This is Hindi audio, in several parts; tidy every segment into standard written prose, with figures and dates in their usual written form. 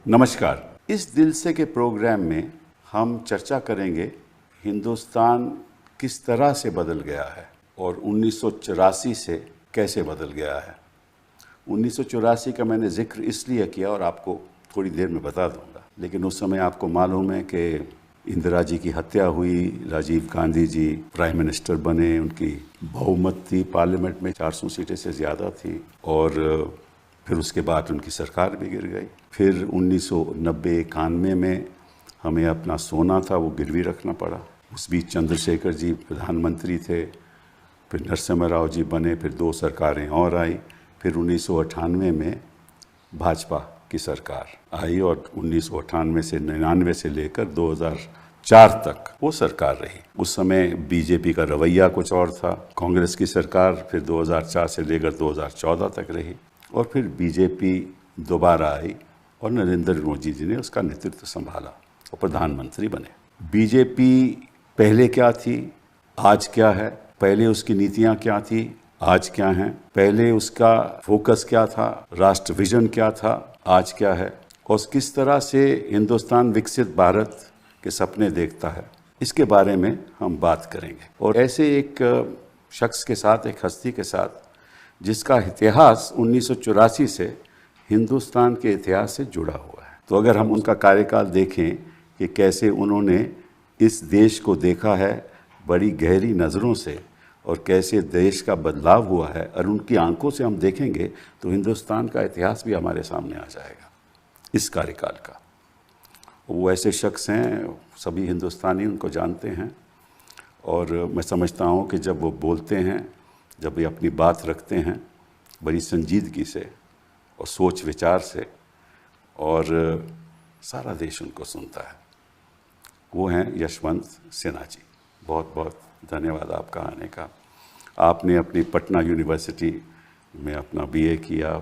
नमस्कार। इस दिल से के प्रोग्राम में हम चर्चा करेंगे हिंदुस्तान किस तरह से बदल गया है और 1984 से कैसे बदल गया है। 1984 का मैंने जिक्र इसलिए किया और आपको थोड़ी देर में बता दूंगा, लेकिन उस समय आपको मालूम है कि इंदिरा जी की हत्या हुई, राजीव गांधी जी प्राइम मिनिस्टर बने, उनकी बहुमत थी पार्लियामेंट में 400 सीटें से ज़्यादा थी और फिर उसके बाद उनकी सरकार भी गिर गई। फिर 1990-91 में हमें अपना सोना था वो गिरवी रखना पड़ा। उस बीच चंद्रशेखर जी प्रधानमंत्री थे, फिर नरसिम्हा राव जी बने, फिर 2 सरकारें और आई। फिर 1998 में भाजपा की सरकार आई और 1998 से 99 से लेकर 2004 तक वो सरकार रही। उस समय बीजेपी का रवैया कुछ और था। कांग्रेस की सरकार फिर 2004 से लेकर 2014 तक रही और फिर बीजेपी दोबारा आई और नरेंद्र मोदी जी ने उसका नेतृत्व संभाला और प्रधानमंत्री बने। बीजेपी पहले क्या थी, आज क्या है, पहले उसकी नीतियां क्या थी, आज क्या हैं, पहले उसका फोकस क्या था, राष्ट्र विजन क्या था, आज क्या है, और किस तरह से हिंदुस्तान विकसित भारत के सपने देखता है, इसके बारे में हम बात करेंगे। और ऐसे एक शख्स के साथ, एक हस्ती के साथ जिसका इतिहास 1984 से हिंदुस्तान के इतिहास से जुड़ा हुआ है। तो अगर हम उनका कार्यकाल देखें कि कैसे उन्होंने इस देश को देखा है बड़ी गहरी नज़रों से और कैसे देश का बदलाव हुआ है, और उनकी आंखों से हम देखेंगे तो हिंदुस्तान का इतिहास भी हमारे सामने आ जाएगा इस कार्यकाल का। वो ऐसे शख्स हैं, सभी हिंदुस्तानी उनको जानते हैं और मैं समझता हूँ कि जब वो बोलते हैं, जब वे अपनी बात रखते हैं बड़ी संजीदगी से और सोच विचार से, और सारा देश उनको सुनता है। वो हैं यशवंत सिन्हा जी। बहुत बहुत धन्यवाद आपका आने का। आपने अपनी पटना यूनिवर्सिटी में अपना बीए किया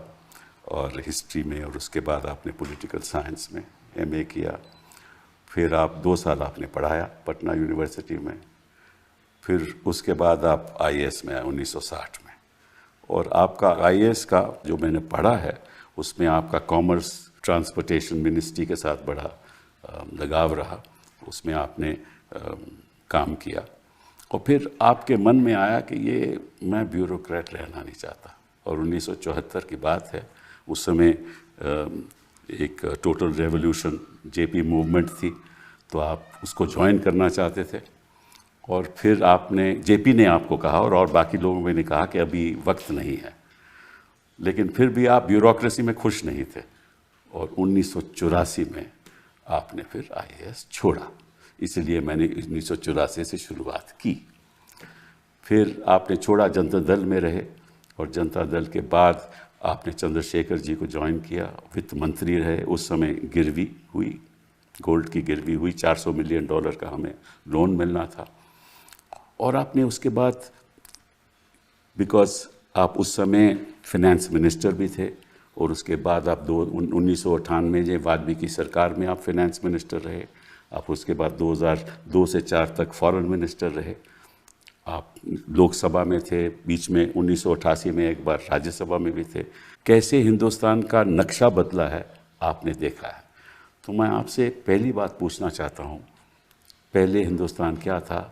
और हिस्ट्री में, और उसके बाद आपने पॉलिटिकल साइंस में एमए किया। फिर आप 2 साल आपने पढ़ाया पटना यूनिवर्सिटी में। फिर उसके बाद आप आईएएस में आए 1960 में, और आपका आईएएस का जो मैंने पढ़ा है उसमें आपका कॉमर्स ट्रांसपोर्टेशन मिनिस्ट्री के साथ बड़ा लगाव रहा। उसमें आपने काम किया और फिर आपके मन में आया कि ये मैं ब्यूरोक्रेट रहना नहीं चाहता। और 1974 की बात है, उस समय एक टोटल रेवोल्यूशन जेपी मूवमेंट थी, तो आप उसको ज्वाइन करना चाहते थे। और फिर आपने, जेपी ने आपको कहा और बाकी लोगों ने कहा कि अभी वक्त नहीं है, लेकिन फिर भी आप ब्यूरोक्रेसी में खुश नहीं थे और 1984 में आपने फिर आईएएस छोड़ा। इसलिए मैंने 1984 से शुरुआत की। फिर आपने छोड़ा, जनता दल में रहे और जनता दल के बाद आपने चंद्रशेखर जी को ज्वाइन किया, वित्त मंत्री रहे। उस समय गिरवी हुई, गोल्ड की गिरवी हुई, $400 मिलियन का हमें लोन मिलना था। और आपने उसके बाद, बिकॉज आप उस समय फिनेंस मिनिस्टर भी थे, और उसके बाद आप 1998 में वाजपेयी सरकार में आप फिनेंस मिनिस्टर रहे। आप उसके बाद 2002 से 4 तक फॉरेन मिनिस्टर रहे। आप लोकसभा में थे, बीच में 1988 में एक बार राज्यसभा में भी थे। कैसे हिंदुस्तान का नक्शा बदला है आपने देखा है। तो मैं आपसे पहली बात पूछना चाहता हूँ, पहले हिंदुस्तान क्या था,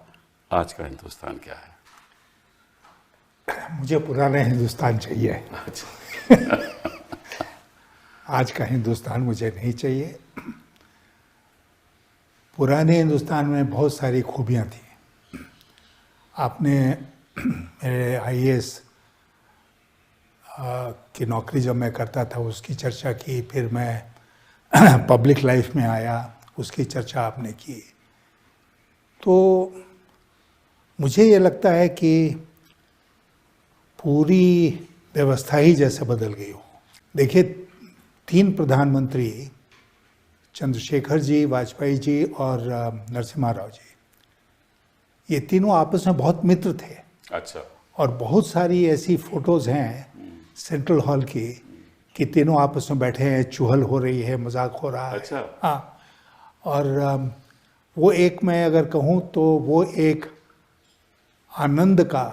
आज का हिंदुस्तान क्या है? मुझे पुराना हिंदुस्तान चाहिए। आज का हिंदुस्तान मुझे नहीं चाहिए। पुराने हिंदुस्तान में बहुत सारी खूबियां थी। आपने मेरे आईएएस की नौकरी जब मैं करता था उसकी चर्चा की, फिर मैं पब्लिक लाइफ में आया, उसकी चर्चा आपने की। तो मुझे ये लगता है कि पूरी व्यवस्था ही जैसे बदल गई हो। देखिए, 3 प्रधानमंत्री, चंद्रशेखर जी, वाजपेयी जी और नरसिम्हा राव जी, ये तीनों आपस में बहुत मित्र थे। अच्छा। और बहुत सारी ऐसी फोटोज हैं सेंट्रल हॉल की कि तीनों आपस में बैठे हैं, चुहल हो रही है, मजाक हो रहा है। अच्छा। हाँ। और वो एक, मैं अगर कहूँ तो वो एक आनंद का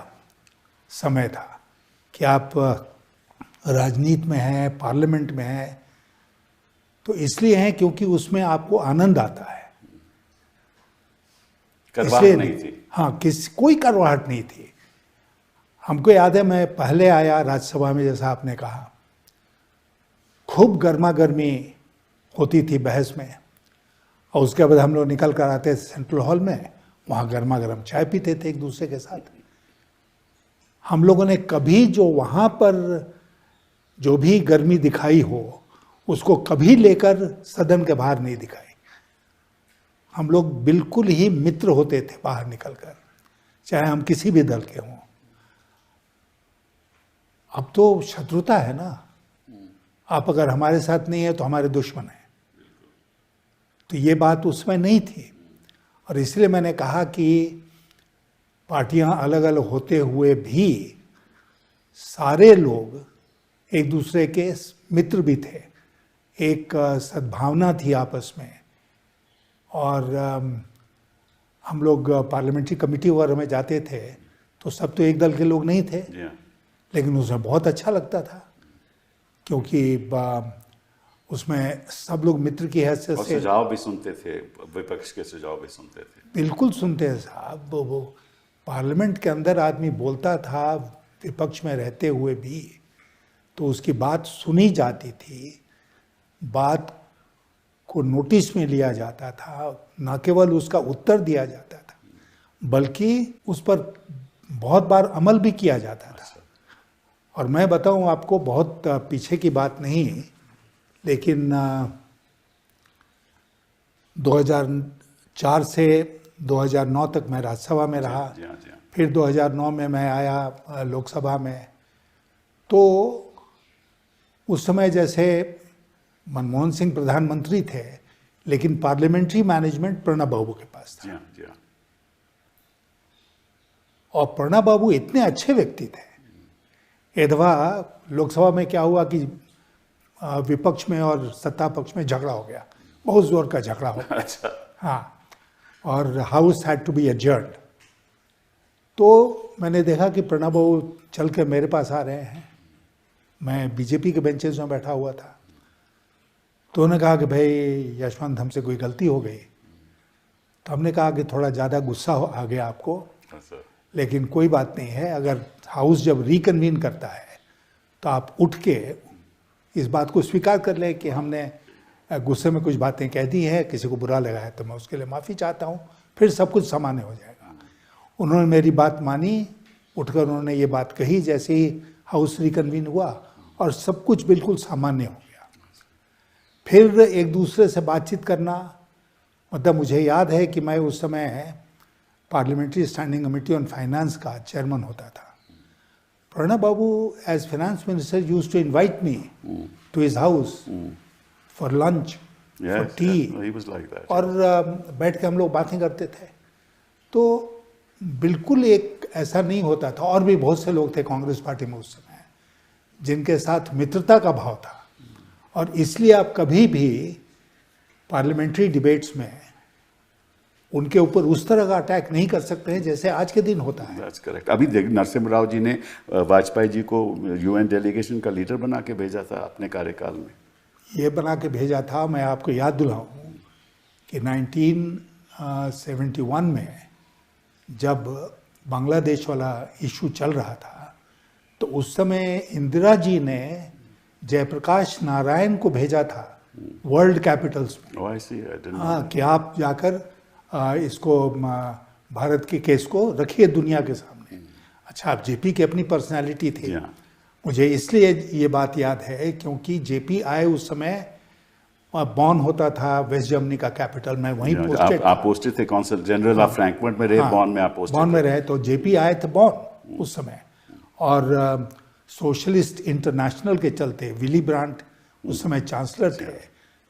समय था कि आप राजनीति में हैं, पार्लियामेंट में हैं, तो इसलिए हैं क्योंकि उसमें आपको आनंद आता है, करवाहट नहीं थी। हाँ, कोई करवाहट नहीं थी। हमको याद है, मैं पहले आया राज्यसभा में, जैसा आपने कहा, खूब गर्मा गर्मी होती थी बहस में, और उसके बाद हम लोग निकल कर आते थे सेंट्रल हॉल में, वहाँ गर्मा गर्म चाय पीते थे एक दूसरे के साथ। हम लोगों ने कभी जो वहाँ पर जो भी गर्मी दिखाई हो उसको कभी लेकर सदन के बाहर नहीं दिखाई। हम लोग बिल्कुल ही मित्र होते थे बाहर निकलकर, चाहे हम किसी भी दल के हों। अब तो शत्रुता है ना, आप अगर हमारे साथ नहीं है तो हमारे दुश्मन है। तो ये बात उसमें नहीं थी, और इसलिए मैंने कहा कि पार्टियां अलग अलग होते हुए भी सारे लोग एक दूसरे के मित्र भी थे, एक सद्भावना थी आपस में। और हम लोग पार्लियामेंट्री कमेटी वगैरह में जाते थे तो सब तो एक दल के लोग नहीं थे, लेकिन उसमें बहुत अच्छा लगता था, क्योंकि उसमें सब लोग मित्र की हैसियत से सुझाव भी सुनते थे, विपक्ष के सुझाव भी सुनते थे। बिल्कुल सुनते थे साहब। वो पार्लियामेंट के अंदर आदमी बोलता था विपक्ष में रहते हुए भी, तो उसकी बात सुनी जाती थी, बात को नोटिस में लिया जाता था, न केवल उसका उत्तर दिया जाता था बल्कि उस पर बहुत बार अमल भी किया जाता था। और मैं बताऊं आपको, बहुत पीछे की बात नहीं, लेकिन 2004 से 2009 तक मैं राज्यसभा में रहा। फिर 2009 में मैं आया लोकसभा में। तो उस समय जैसे मनमोहन सिंह प्रधानमंत्री थे, लेकिन पार्लियामेंट्री मैनेजमेंट प्रणब बाबू के पास था। और प्रणब बाबू इतने अच्छे व्यक्ति थे। एक दफा लोकसभा में क्या हुआ कि विपक्ष में और सत्ता पक्ष में झगड़ा हो गया, बहुत जोर का झगड़ा हो गया। अच्छा। हाँ, और house had to be adjourned. तो मैंने देखा कि प्रणब बाबू चल के मेरे पास आ रहे हैं, मैं बीजेपी के बेंचेस में बैठा हुआ था। तो उन्होंने कहा कि भाई यशवंत, हमसे कोई गलती हो गई। तो हमने कहा कि थोड़ा ज़्यादा गुस्सा आ गया आपको, लेकिन कोई बात नहीं है, अगर हाउस जब रिकन्वीन करता है तो आप उठ के इस बात को स्वीकार कर लें कि हमने गुस्से में कुछ बातें कह दी हैं, किसी को बुरा लगा है, तो मैं उसके लिए माफ़ी चाहता हूँ, फिर सब कुछ सामान्य हो जाएगा। उन्होंने मेरी बात मानी, उठकर उन्होंने ये बात कही जैसे ही हाउस रिकन्वीन हुआ, और सब कुछ बिल्कुल सामान्य हो गया। फिर एक दूसरे से बातचीत करना, मतलब मुझे याद है कि मैं उस समय parliamentary standing committee on finance का चेयरमैन होता था। Pranab Babu as finance minister used to invite me to his house for lunch, for tea, और बैठ के हम लोग बातें करते थे। तो बिल्कुल एक ऐसा नहीं होता था। और भी बहुत से लोग थे कांग्रेस पार्टी में उस समय जिनके साथ मित्रता का भाव था, और इसलिए आप कभी भी पार्लियामेंट्री डिबेट्स में उनके ऊपर उस तरह का अटैक नहीं कर सकते हैं जैसे आज के दिन होता है। That's correct. अभी देख, नरसिम्हा राव जी ने वाजपेयी जी को यूएन डेलीगेशन का लीडर बना के भेजा था अपने कार्यकाल में। ये बना के भेजा था। मैं आपको याद दिलाऊं कि 1971 में जब बांग्लादेश वाला इशू चल रहा था, तो उस समय इंदिरा जी ने जयप्रकाश नारायण को भेजा था वर्ल्ड कैपिटल्स में। हाँ, कि आप जाकर इसको भारत के केस को रखिए दुनिया के सामने। अच्छा, आप जेपी की अपनी पर्सनालिटी थी। मुझे इसलिए ये बात याद है क्योंकि जेपी आए उस समय बॉन होता था वेस्ट जर्मनी का कैपिटल में, वहीं पोस्टेड। आप पोस्टेड थे, कौंसल जनरल ऑफ फ्रैंकफर्ट में रहे। बॉन में आप पोस्टेड बॉन में रहे। तो जेपी आए थे बॉन उस समय, और सोशलिस्ट इंटरनेशनल के चलते विली ब्रांट उस समय चांसलर थे,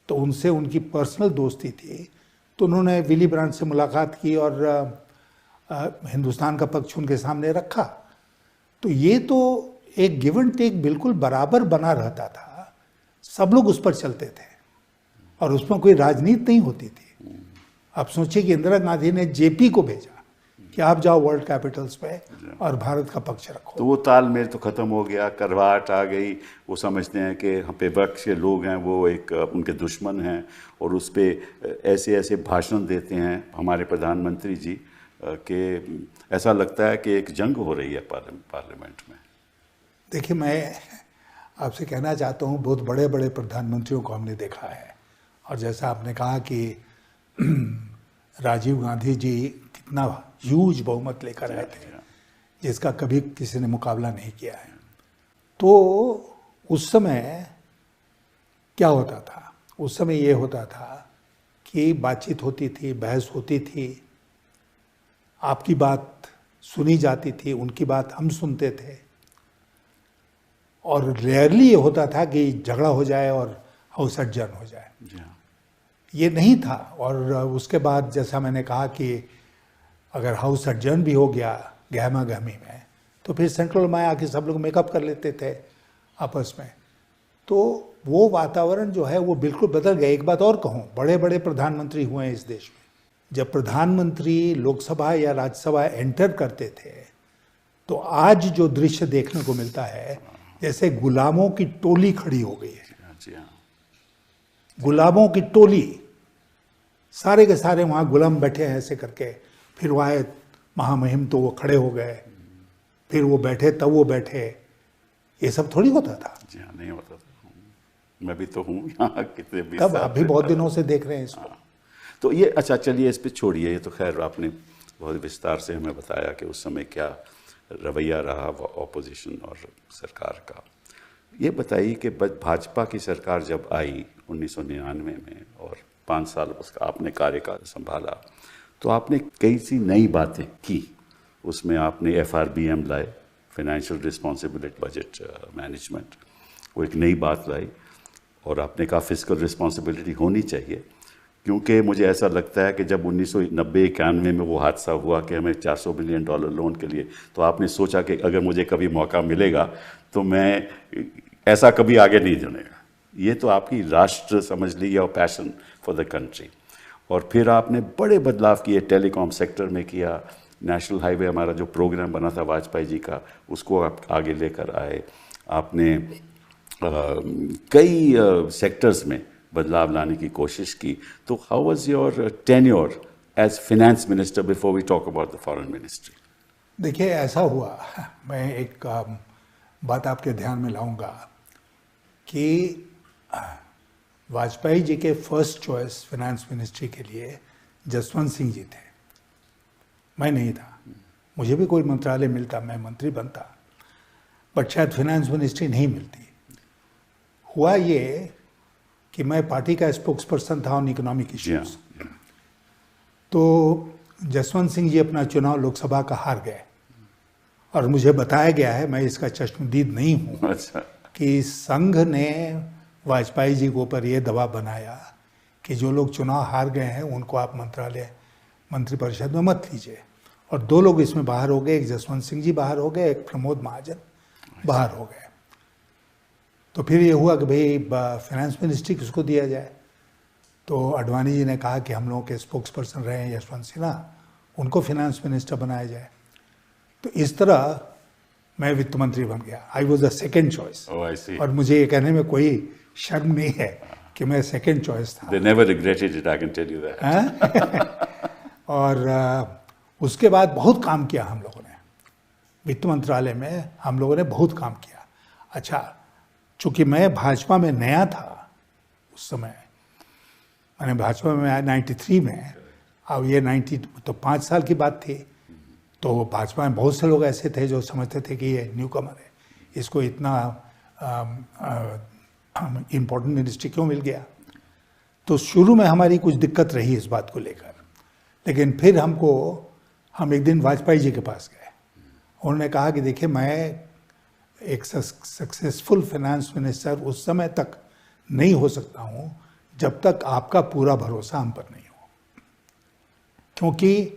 तो उनसे उनकी पर्सनल दोस्ती थी। तो उन्होंने विली ब्रांट से मुलाकात की और हिंदुस्तान का पक्ष उनके सामने रखा। तो ये तो एक गिव एंड टेक बिल्कुल बराबर बना रहता था, सब लोग उस पर चलते थे और उसमें कोई राजनीति नहीं होती थी। आप सोचिए कि इंदिरा गांधी ने जेपी को भेजा कि आप जाओ वर्ल्ड कैपिटल्स पे और भारत का पक्ष रखो। तो वो तालमेल तो ख़त्म हो गया, करवाहट आ गई। वो समझते हैं कि हम पे विपक्ष के लोग हैं वो एक उनके दुश्मन हैं, और उस पर ऐसे ऐसे भाषण देते हैं हमारे प्रधानमंत्री जी कि ऐसा लगता है कि एक जंग हो रही है पार्लियामेंट में। देखिए, मैं आपसे कहना चाहता हूँ, बहुत बड़े बड़े प्रधानमंत्रियों को हमने देखा है, और जैसा आपने कहा कि राजीव गांधी जी कितना ह्यूज बहुमत लेकर आए थे जिसका कभी किसी ने मुकाबला नहीं किया है। तो उस समय क्या होता था? उस समय ये होता था कि बातचीत होती थी, बहस होती थी, आपकी बात सुनी जाती थी, उनकी बात हम सुनते थे, और रेयरली ये होता था कि झगड़ा हो जाए और हाउस एडजर्न हो जाए। ये नहीं था। और उसके बाद जैसा मैंने कहा कि अगर हाउस एडजर्न भी हो गया गहमा गहमी में, तो फिर सेंट्रल में आके सब लोग मेकअप कर लेते थे आपस में। तो वो वातावरण जो है वो बिल्कुल बदल गया। एक बात और कहूँ, बड़े बड़े प्रधानमंत्री हुए हैं इस देश में। जब प्रधानमंत्री लोकसभा या राज्यसभा एंटर करते थे तो आज जो दृश्य देखने को मिलता है, जैसे गुलामों की टोली खड़ी हो गई है। गुलामों की टोली, सारे के सारे वहाँ गुलाम बैठे हैं ऐसे करके। फिर वो आए महामहिम तो वो खड़े हो गए, फिर वो बैठे तब वो बैठे। ये सब थोड़ी होता था। जी हाँ, नहीं होता था। मैं भी तो हूँ यहाँ कितने भी, तब अभी बहुत दिनों से देख रहे हैं इसको। तो ये अच्छा, चलिए इस पे छोड़िए। ये तो खैर आपने बहुत विस्तार से हमें बताया कि उस समय क्या रवैया रहा ऑपोजिशन और सरकार का। ये बताइए कि भाजपा की सरकार जब आई 1999 में और 5 साल उसका आपने कार्यकाल संभाला, तो आपने कई सी नई बातें की। उसमें आपने FRBM लाए, फाइनेंशियल रिस्पॉन्सिबिलिटी बजट मैनेजमेंट, वो एक नई बात लाई। और आपने कहा फिस्कल रिस्पॉन्सिबिलिटी होनी चाहिए, क्योंकि मुझे ऐसा लगता है कि जब 1990-91 में वो हादसा हुआ कि हमें $400 बिलियन लोन के लिए, तो आपने सोचा कि अगर मुझे कभी मौका मिलेगा तो मैं ऐसा कभी आगे नहीं जानेगा। ये तो आपकी राष्ट्र समझ ली और पैशन फॉर द कंट्री। और फिर आपने बड़े बदलाव किए, टेलीकॉम सेक्टर में किया, नेशनल हाईवे हमारा जो प्रोग्राम बना था वाजपेयी जी का, उसको आप आगे लेकर आए। आपने कई सेक्टर्स में बदलाव लाने की कोशिश की। तो how was your tenure as finance minister before we talk about the foreign ministry? देखिए, ऐसा हुआ, मैं एक बात आपके ध्यान में लाऊंगा कि वाजपेयी जी के फर्स्ट चॉइस फाइनेंस मिनिस्ट्री के लिए जसवंत सिंह जी थे, मैं नहीं था। मुझे भी कोई मंत्रालय मिलता, मैं मंत्री बनता, बट शायद फाइनेंस मिनिस्ट्री नहीं मिलती। हुआ ये कि मैं पार्टी का स्पोक्स पर्सन था ऑन इकोनॉमिक इश्यूज। तो जसवंत सिंह जी अपना चुनाव लोकसभा का हार गए, और मुझे बताया गया है, मैं इसका चश्मदीद नहीं हूँ, अच्छा, कि संघ ने वाजपेयी जी के ऊपर ये दबाव बनाया कि जो लोग चुनाव हार गए हैं उनको आप मंत्रिपरिषद में मत लीजिए। और 2 लोग इसमें बाहर हो गए, एक जसवंत सिंह जी बाहर हो गए, एक प्रमोद महाजन बाहर हो गए। तो फिर ये हुआ कि भाई फाइनेंस मिनिस्ट्री किसको दिया जाए। तो अडवाणी जी ने कहा कि हम लोगों के स्पोक्स पर्सन रहे हैं यशवंत सिन्हा, उनको फाइनेंस मिनिस्टर बनाया जाए। तो इस तरह मैं वित्त मंत्री बन गया। I was the second choice. और मुझे ये कहने में कोई शर्म नहीं है कि मैं सेकेंड चॉइस था। They never regretted it, I can tell you that. और उसके बाद बहुत काम किया हम लोगों ने वित्त मंत्रालय में, हम लोगों ने बहुत काम किया। अच्छा, चूंकि मैं भाजपा में नया था उस समय, मैंने भाजपा में आया 93 में, अब ये 90 तो 5 साल की बात थी। तो भाजपा में बहुत से लोग ऐसे थे जो समझते थे कि ये न्यू कमर है, इसको इतना इम्पोर्टेंट मिनिस्ट्री क्यों मिल गया। तो शुरू में हमारी कुछ दिक्कत रही इस बात को लेकर, लेकिन फिर हम एक दिन वाजपेयी जी के पास गए। उन्होंने कहा कि देखिए, मैं एक सक्सेसफुल फाइनेंस मिनिस्टर उस समय तक नहीं हो सकता हूँ जब तक आपका पूरा भरोसा हम पर नहीं हो, क्योंकि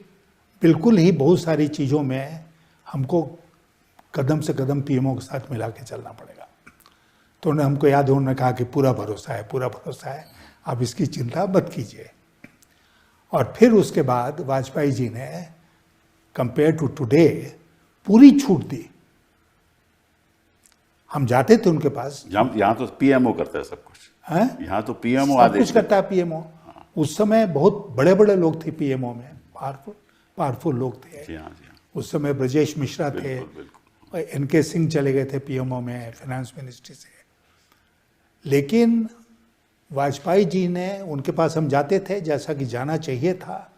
बिल्कुल ही बहुत सारी चीज़ों में हमको कदम से कदम पीएमओ के साथ मिला के चलना पड़ेगा। तो उन्होंने हमको याद है, उन्होंने कहा कि पूरा भरोसा है, पूरा भरोसा है, आप इसकी चिंता मत कीजिए। और फिर उसके बाद वाजपेयी जी ने कंपेयर टू टुडे पूरी छूट दी। हम जाते थे उनके पास। यहाँ तो पीएमओ करता है सब कुछ, हैं? यहाँ तो पीएमओ सब आदेश कुछ करता है पीएमओ। उस समय बहुत बड़े बड़े लोग थे पीएमओ में, पावरफुल लोग थे। जी हाँ, जी हाँ, उस समय ब्रजेश मिश्रा थे, बिल्कुल बिल्कुल। एनके सिंह चले गए थे पीएमओ में फाइनेंस मिनिस्ट्री से। लेकिन वाजपेयी जी ने, उनके पास हम जाते थे जैसा कि जाना चाहिए था,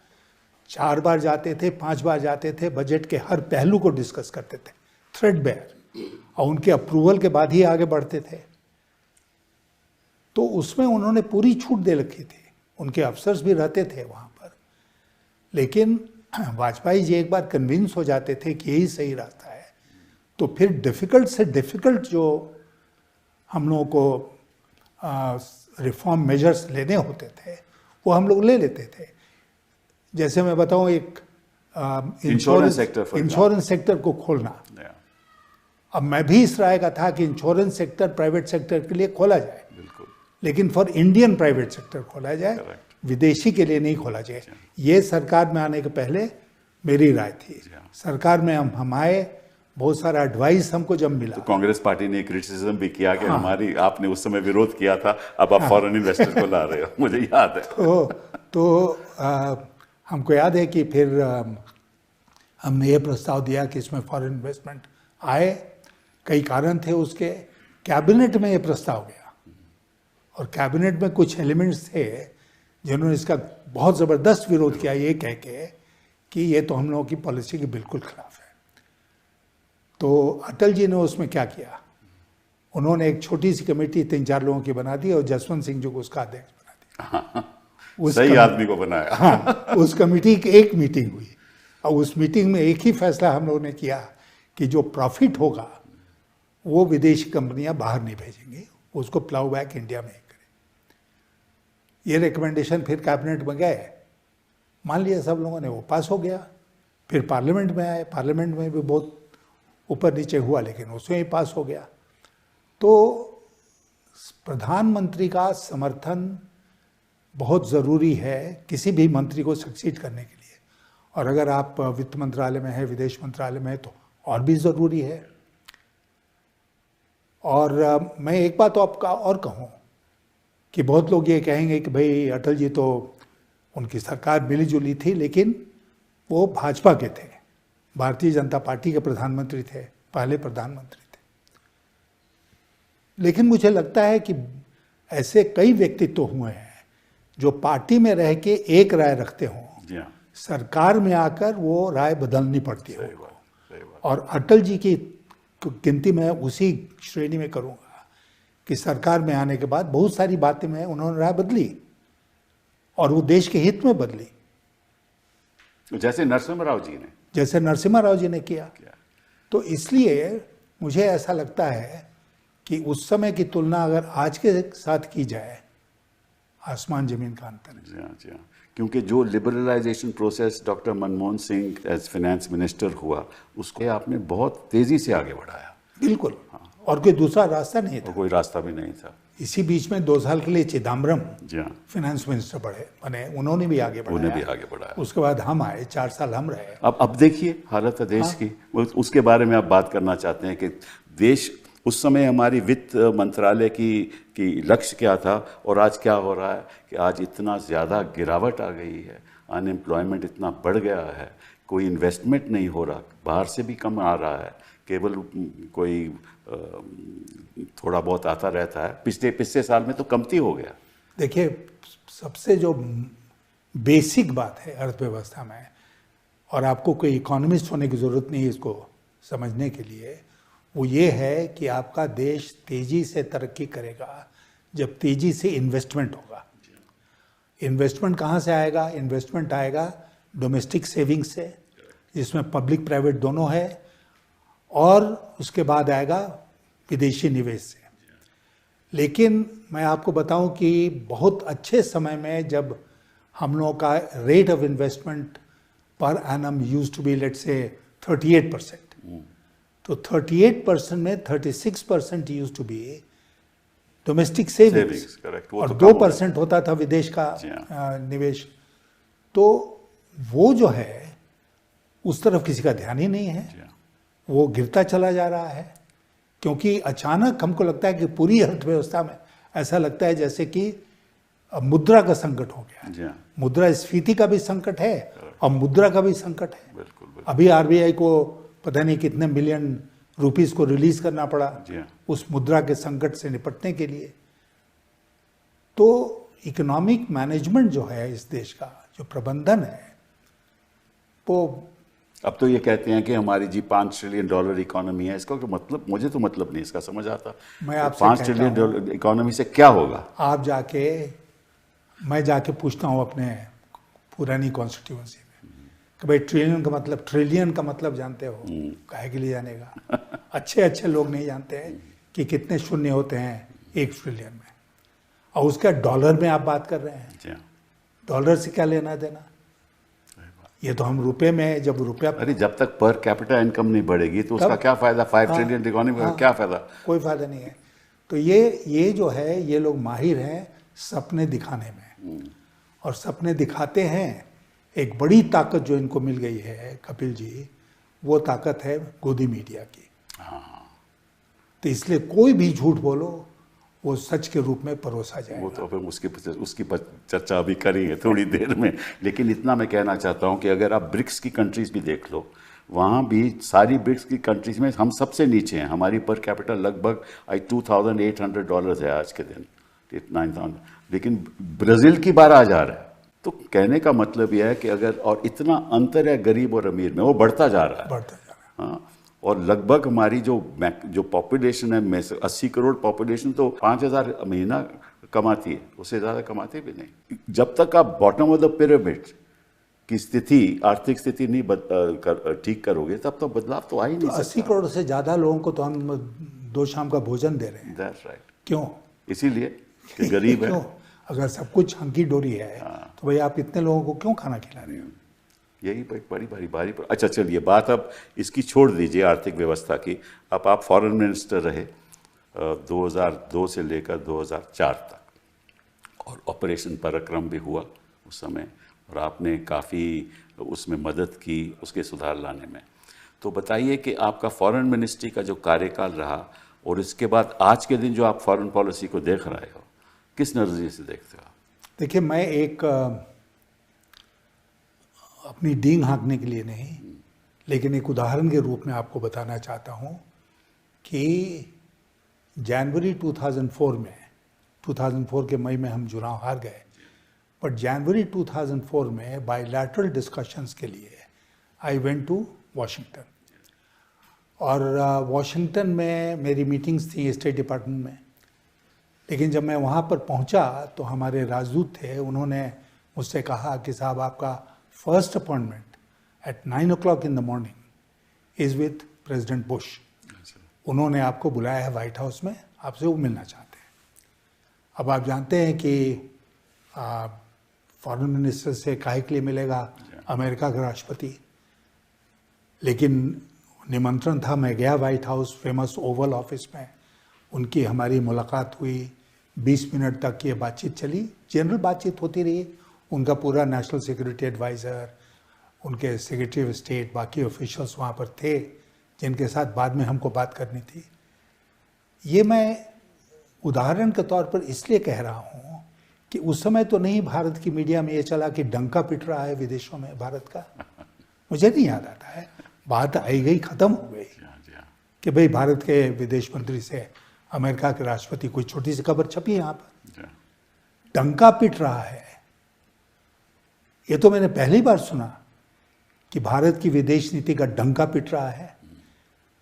4 बार जाते थे, 5 बार जाते थे, बजट के हर पहलू को डिस्कस करते थे थ्रेडबेयर, और उनके अप्रूवल के बाद ही आगे बढ़ते थे। तो उसमें उन्होंने पूरी छूट दे रखी थी, उनके अफसर्स भी रहते थे वहाँ पर। लेकिन वाजपेयी जी एक बार कन्विंस हो जाते थे कि यही सही रास्ता है, तो फिर डिफ़िकल्ट से डिफ़िकल्ट जो हम लोगों को रिफॉर्म मेजर्स लेने होते थे वो हम लोग ले लेते थे। जैसे मैं बताऊं, एक इंश्योरेंस सेक्टर को खोलना। अब मैं भी इस राय का था कि इंश्योरेंस सेक्टर प्राइवेट सेक्टर के लिए खोला जाए, बिल्कुल, लेकिन फॉर इंडियन प्राइवेट सेक्टर खोला जाए, Correct. विदेशी के लिए नहीं खोला जाए। ये सरकार में आने के पहले मेरी राय थी। सरकार में हम आए, बहुत सारा एडवाइस हमको जब मिला। तो कांग्रेस पार्टी ने क्रिटिसिज्म भी किया कि हमारी, आपने उस समय विरोध किया था, अब आप फॉरेन इन्वेस्टर को ला रहे हो, मुझे याद है। तो हमको याद है कि फिर हमने ये प्रस्ताव दिया कि इसमें फॉरेन इन्वेस्टमेंट आए। कई कारण थे उसके। कैबिनेट में ये प्रस्ताव गया, और कैबिनेट में कुछ एलिमेंट्स थे जिन्होंने इसका बहुत ज़बरदस्त विरोध किया, ये कह के कि ये तो हम लोगों की पॉलिसी के बिल्कुल खिलाफ है। तो अटल जी ने उसमें क्या किया, उन्होंने एक छोटी सी कमेटी 3-4 लोगों की बना दी और जसवंत सिंह जी को उसका अध्यक्ष बना दिया। सही आदमी को बनाया। हाँ, उस कमेटी की एक मीटिंग हुई, और उस मीटिंग में एक ही फैसला हम लोगों ने किया कि जो प्रॉफिट होगा वो विदेशी कंपनियां बाहर नहीं भेजेंगी, उसको प्लाउ बैक इंडिया में ही करें। ये रिकमेंडेशन फिर कैबिनेट में गए, मान लिया सब लोगों ने, वो पास हो गया। फिर पार्लियामेंट में आए, पार्लियामेंट में भी बहुत ऊपर नीचे हुआ, लेकिन उसमें ही पास हो गया। तो प्रधानमंत्री का समर्थन बहुत ज़रूरी है किसी भी मंत्री को सक्सीड करने के लिए, और अगर आप वित्त मंत्रालय में है, विदेश मंत्रालय में है, तो और भी ज़रूरी है। और मैं एक बात तो आपका और कहूँ कि बहुत लोग ये कहेंगे कि भाई अटल जी तो, उनकी सरकार मिलीजुली थी, लेकिन वो भाजपा के थे, भारतीय जनता पार्टी के प्रधानमंत्री थे, पहले प्रधानमंत्री थे। लेकिन मुझे लगता है कि ऐसे कई व्यक्तित्व हुए हैं जो पार्टी में रह के एक राय रखते हों, सरकार में आकर वो राय बदलनी पड़ती है। और अटल जी की गिनती मैं उसी श्रेणी में करूँगा कि सरकार में आने के बाद बहुत सारी बातें में उन्होंने राय बदली, और वो देश के हित में बदली, जैसे नरसिम्हा राव जी ने किया। तो इसलिए मुझे ऐसा लगता है कि उस समय की तुलना अगर आज के साथ की जाए, आसमान जमीन का अंतर है। जी हाँ, क्योंकि जो liberalisation process doctor Manmohan Singh as finance minister हुआ, उसको आपने बहुत तेजी से आगे बढ़ाया। बिल्कुल, हाँ। और कोई दूसरा रास्ता नहीं था, कोई रास्ता भी नहीं था। इसी बीच में 2 साल के लिए चिदम्बरम फाइनेंस मिनिस्टर बने, उन्होंने भी आगे बढ़ाया। उसके बाद हम आए, 4 साल हम रहे। अब देखिए हालत है देश की, उसके बारे में आप बात करना चाहते हैं कि देश उस समय हमारी वित्त मंत्रालय की लक्ष्य क्या था और आज क्या हो रहा है कि आज इतना ज़्यादा गिरावट आ गई है, अनएम्प्लॉयमेंट इतना बढ़ गया है, कोई इन्वेस्टमेंट नहीं हो रहा, बाहर से भी कम आ रहा है, केवल कोई थोड़ा बहुत आता रहता है। पिछले साल में तो कमती हो गया। देखिए, सबसे जो बेसिक बात है अर्थव्यवस्था में, और आपको कोई इकोनॉमिस्ट होने की ज़रूरत नहीं है इसको समझने के लिए, वो ये है कि आपका देश तेज़ी से तरक्की करेगा जब तेज़ी से इन्वेस्टमेंट होगा। इन्वेस्टमेंट कहाँ से आएगा? इन्वेस्टमेंट आएगा डोमेस्टिक सेविंग्स से, जिसमें पब्लिक प्राइवेट दोनों है, और उसके बाद आएगा विदेशी निवेश से। लेकिन मैं आपको बताऊं कि बहुत अच्छे समय में जब हम लोगों का rate of investment per annum used to be let's say 38%, तो 38% में 36% used to be domestic savings, और 2% होता था विदेश का निवेश। तो वो जो है उस तरफ किसी का ध्यान ही नहीं है, जी हाँ, वो गिरता चला जा रहा है। क्योंकि अचानक हमको लगता है कि पूरी अर्थव्यवस्था में ऐसा लगता है जैसे कि मुद्रा का संकट हो गया जी है। हाँ, मुद्रास्फीति का भी संकट है और मुद्रा का भी संकट है। बिल्कुल बिल्कुल। अभी आरबीआई को पता नहीं कितने मिलियन रुपीस को रिलीज करना पड़ा जी हाँ, उस मुद्रा के संकट से निपटने के लिए। तो इकोनॉमिक मैनेजमेंट जो है इस देश का, जो प्रबंधन है, वो अब तो ये कहते हैं कि हमारी जी $5 ट्रिलियन इकोनॉमी है। इसका तो मतलब, मुझे तो मतलब नहीं इसका समझ आता। मैं आपसे 5 कहता ट्रिलियन इकोनॉमी से क्या होगा? आप मैं जाके पूछता हूँ अपने पुरानी कॉन्स्टिट्यूंसी में कि भाई ट्रिलियन का मतलब जानते हो? काहे के लिए जानेगा? अच्छे अच्छे लोग नहीं जानते हैं कि कितने शून्य होते हैं 1 ट्रिलियन में, और उसका डॉलर में आप बात कर रहे हैं। जी हाँ, डॉलर से क्या लेना देना? ये तो हम रुपए में, जब रुपया, अरे जब तक पर कैपिटा इनकम नहीं बढ़ेगी तो उसका क्या फायदा? 5 ट्रिलियन इकोनॉमी का क्या फायदा? कोई फायदा नहीं है। तो ये जो है, ये लोग माहिर हैं सपने दिखाने में, और सपने दिखाते हैं। एक बड़ी ताकत जो इनको मिल गई है कपिल जी, वो ताकत है गोदी मीडिया की। तो इसलिए कोई भी झूठ बोलो वो सच के रूप में परोसा जाएगा। वो तो फिर उसकी चर्चा अभी करेंगे थोड़ी देर में। लेकिन इतना मैं कहना चाहता हूँ कि अगर आप ब्रिक्स की कंट्रीज भी देख लो, वहाँ भी सारी ब्रिक्स की कंट्रीज में हम सबसे नीचे हैं। हमारी पर कैपिटल लगभग $2,800 है आज के दिन, 9,000, लेकिन ब्राज़ील की 12,000 है। तो कहने का मतलब यह है कि अगर, और इतना अंतर है गरीब और अमीर में, वो बढ़ता जा रहा है। बढ़ता जा रहा है। हाँ, और लगभग हमारी जो पॉपुलेशन है में से 80 करोड़ पॉपुलेशन तो 5,000 महीना कमाती है, उससे ज़्यादा कमाती भी नहीं। जब तक आप बॉटम ऑफ द पिरामिड की स्थिति, आर्थिक स्थिति नहीं ठीक करोगे, तब तो बदलाव तो आ ही नहीं सकता। 80 करोड़ से ज़्यादा लोगों को तो हम 2 शाम का भोजन दे रहे हैं। That's right. क्यों? इसीलिए कि गरीब है। क्यों? अगर सब कुछ हंकी डोरी है तो भाई आप इतने लोगों को क्यों खाना खिला रहे हो? यही बड़ी भारी पर। अच्छा चलिए, बात अब इसकी छोड़ दीजिए, आर्थिक व्यवस्था की। अब आप फॉरेन मिनिस्टर रहे 2002 से लेकर 2004 तक, और ऑपरेशन पराक्रम भी हुआ उस समय, और आपने काफ़ी उसमें मदद की उसके सुधार लाने में। तो बताइए कि आपका फॉरेन मिनिस्ट्री का जो कार्यकाल रहा, और इसके बाद आज के दिन जो आप फॉरेन पॉलिसी को देख रहे हो, किस नज़रिए से देखते हो? देखिए, मैं एक अपनी डींग हाँकने के लिए नहीं, लेकिन एक उदाहरण के रूप में आपको बताना चाहता हूँ कि जनवरी 2004 के मई में हम चुनाव हार गए, बट जनवरी 2004 में बायलैटरल डिस्कशंस के लिए आई वेंट टू वाशिंगटन, और वाशिंगटन में मेरी मीटिंग्स थी स्टेट डिपार्टमेंट में। लेकिन जब मैं वहाँ पर पहुँचा तो हमारे राजदूत थे, उन्होंने मुझसे कहा कि साहब, आपका first appointment at 9 o'clock in the morning is with president Bush. उन्होंने आपको बुलाया है वाइट हाउस में, आपसे वो मिलना चाहते हैं। अब आप जानते हैं कि फॉरेन मिनिस्टर से काहे के लिए मिलेगा अमेरिका का राष्ट्रपति, लेकिन निमंत्रण था। मैं गया white house, famous Oval office में, उनकी हमारी मुलाकात हुई। 20 मिनट तक ये बातचीत चली, जनरल बातचीत होती रही। उनका पूरा नेशनल सिक्योरिटी एडवाइज़र, उनके सेक्रेटरी ऑफ स्टेट, बाकी ऑफिशियल्स वहाँ पर थे जिनके साथ बाद में हमको बात करनी थी। ये मैं उदाहरण के तौर पर इसलिए कह रहा हूँ कि उस समय तो नहीं भारत की मीडिया में ये चला कि डंका पिट रहा है विदेशों में भारत का। मुझे नहीं याद आता है, बात आई गई, ख़त्म हो गई कि भाई भारत के विदेश मंत्री से अमेरिका के राष्ट्रपति, कोई छोटी सी खबर छपी यहाँ पर, डंका पिट रहा है। ये तो मैंने पहली बार सुना कि भारत की विदेश नीति का डंका पिट रहा है।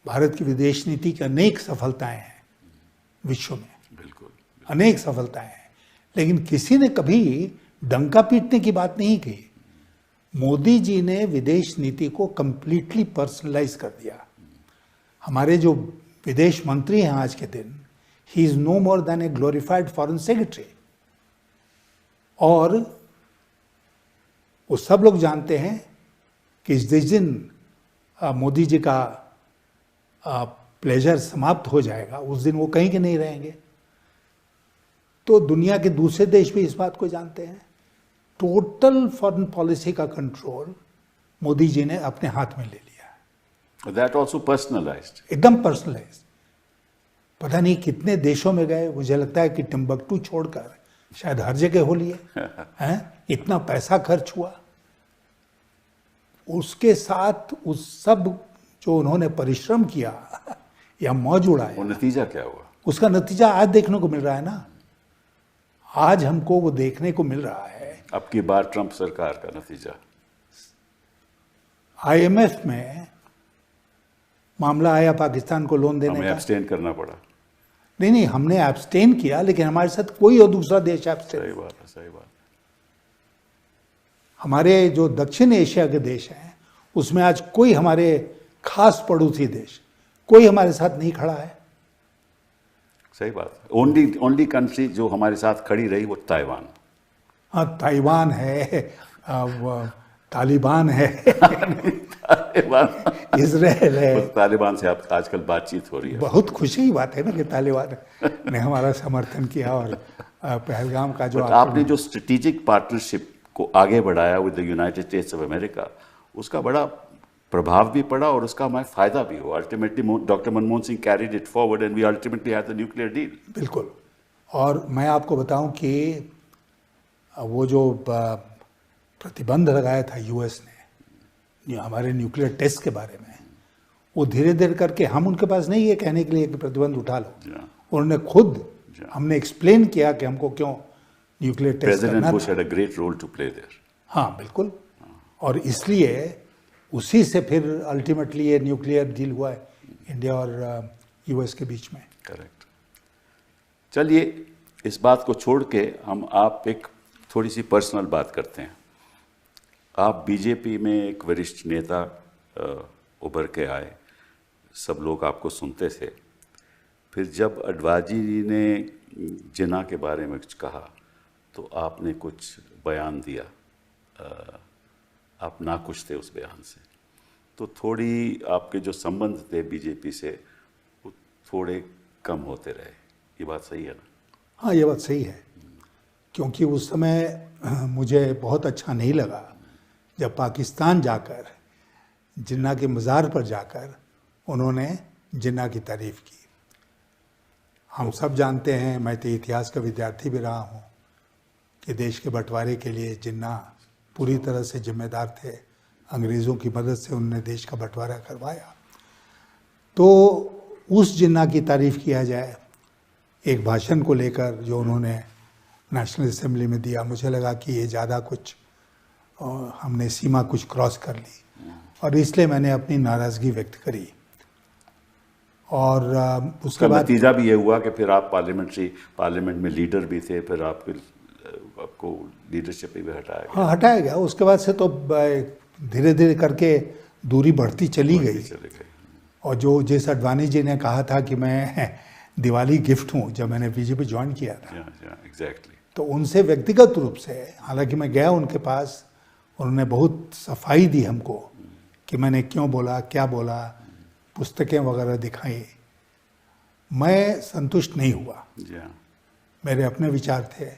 भारत की विदेश नीति की अनेक सफलताएं हैं विश्व में, बिल्कुल अनेक सफलताएं हैं, लेकिन किसी ने कभी डंका पीटने की बात नहीं की। मोदी जी ने विदेश नीति को कंप्लीटली पर्सनलाइज कर दिया। हमारे जो विदेश मंत्री हैं आज के दिन, he is no more than a glorified foreign secretary, और वो सब लोग जानते हैं कि जिस दिन मोदी जी का प्लेजर समाप्त हो जाएगा, उस दिन वो कहीं के नहीं रहेंगे। तो दुनिया के दूसरे देश भी इस बात को जानते हैं। टोटल फॉरेन पॉलिसी का कंट्रोल मोदी जी ने अपने हाथ में ले लिया। दैट ऑल्सो पर्सनलाइज्ड, एकदम पर्सनलाइज। पता नहीं कितने देशों में गए, मुझे लगता है कि टिम्बकटू छोड़कर शायद हर जगह हो लिए हैं। इतना पैसा खर्च हुआ, उसके साथ उस सब जो उन्होंने परिश्रम किया या मौज उड़ाया, वो नतीजा क्या हुआ? उसका नतीजा आज देखने को मिल रहा है ना। आज हमको वो देखने को मिल रहा है। अब की बार ट्रंप सरकार का नतीजा, आईएमएफ में मामला आया पाकिस्तान को लोन देने हमें का। एब्सटेन करना पड़ा। नहीं, हमने एब्सटेन किया, लेकिन हमारे साथ कोई और दूसरा देश एब्सटेन। सही बात है, सही बात है। हमारे जो दक्षिण एशिया के देश हैं उसमें आज कोई हमारे खास पड़ोसी देश कोई हमारे साथ नहीं खड़ा है। सही बात है। ओनली कंट्री जो हमारे साथ खड़ी रही वो ताइवान। हाँ, ताइवान है, तालिबान है, तालिबान, इजराइल है। उस तालिबान से आप आजकल बातचीत हो रही है। बहुत खुशी की बात है ना कि तालिबान ने हमारा समर्थन किया और पहलगाम का जो आपने जो स्ट्रेटेजिक पार्टनरशिप को आगे बढ़ाया with the United states of America, उसका बड़ा प्रभाव भी पड़ा और उसका हमें फायदा भी हुआ। Ultimately doctor Manmohan Singh carried it forward and we ultimately had the nuclear deal. बिल्कुल। और मैं आपको बताऊं कि वो जो प्रतिबंध लगाया था यूएस ने हमारे न्यूक्लियर टेस्ट के बारे में, वो धीरे धीरे करके, हम उनके पास नहीं है कहने के लिए कि प्रतिबंध उठा लो, उन्होंने खुद, हमने एक्सप्लेन किया कि हमको क्यों न्यूक्लियर टेस्ट करना था। President Bush had a great role to play there. हाँ बिल्कुल। और इसलिए उसी से फिर अल्टीमेटली ये न्यूक्लियर डील हुआ है इंडिया और यूएस के बीच में। करेक्ट। चलिए इस बात को छोड़ के हम आप एक थोड़ी सी पर्सनल बात करते हैं। आप बीजेपी में एक वरिष्ठ नेता उभर के आए, सब लोग आपको सुनते थे। फिर जब अडवाणी जी ने जिन्ना के बारे में कुछ कहा तो आपने कुछ बयान दिया, आप नाखुश थे उस बयान से। तो थोड़ी आपके जो संबंध थे बीजेपी से वो थोड़े कम होते रहे। ये बात सही है ना? हाँ, ये बात सही है, क्योंकि उस समय मुझे बहुत अच्छा नहीं लगा जब पाकिस्तान जाकर जिन्ना के मज़ार पर जाकर उन्होंने जिन्ना की तारीफ़ की। हम सब जानते हैं, मैं तो इतिहास का विद्यार्थी भी रहा हूँ, कि देश के बंटवारे के लिए जिन्ना पूरी तरह से जिम्मेदार थे। अंग्रेज़ों की मदद से उन्होंने देश का बंटवारा करवाया। तो उस जिन्ना की तारीफ़ किया जाए एक भाषण को लेकर जो उन्होंने नेशनल असेंबली में दिया, मुझे लगा कि ये ज़्यादा कुछ हमने सीमा कुछ क्रॉस कर ली और इसलिए मैंने अपनी नाराज़गी व्यक्त करी। और उसके बाद नतीजा भी ये हुआ कि फिर आप पार्लियामेंट में लीडर भी थे, फिर आपको लीडरशिप भी हटाया गया। हाँ, हटाया गया। उसके बाद से तो धीरे धीरे करके दूरी बढ़ती चली गई। और जो जिस अडवाणी जी ने कहा था कि मैं दिवाली गिफ्ट हूँ, जब मैंने बीजेपी ज्वाइन किया था, एग्जैक्टली, तो उनसे व्यक्तिगत रूप से, हालांकि मैं गया उनके पास, उन्होंने बहुत सफाई दी हमको कि मैंने क्यों बोला, क्या बोला, पुस्तकें वगैरह दिखाई। मैं संतुष्ट नहीं हुआ, मेरे अपने विचार थे,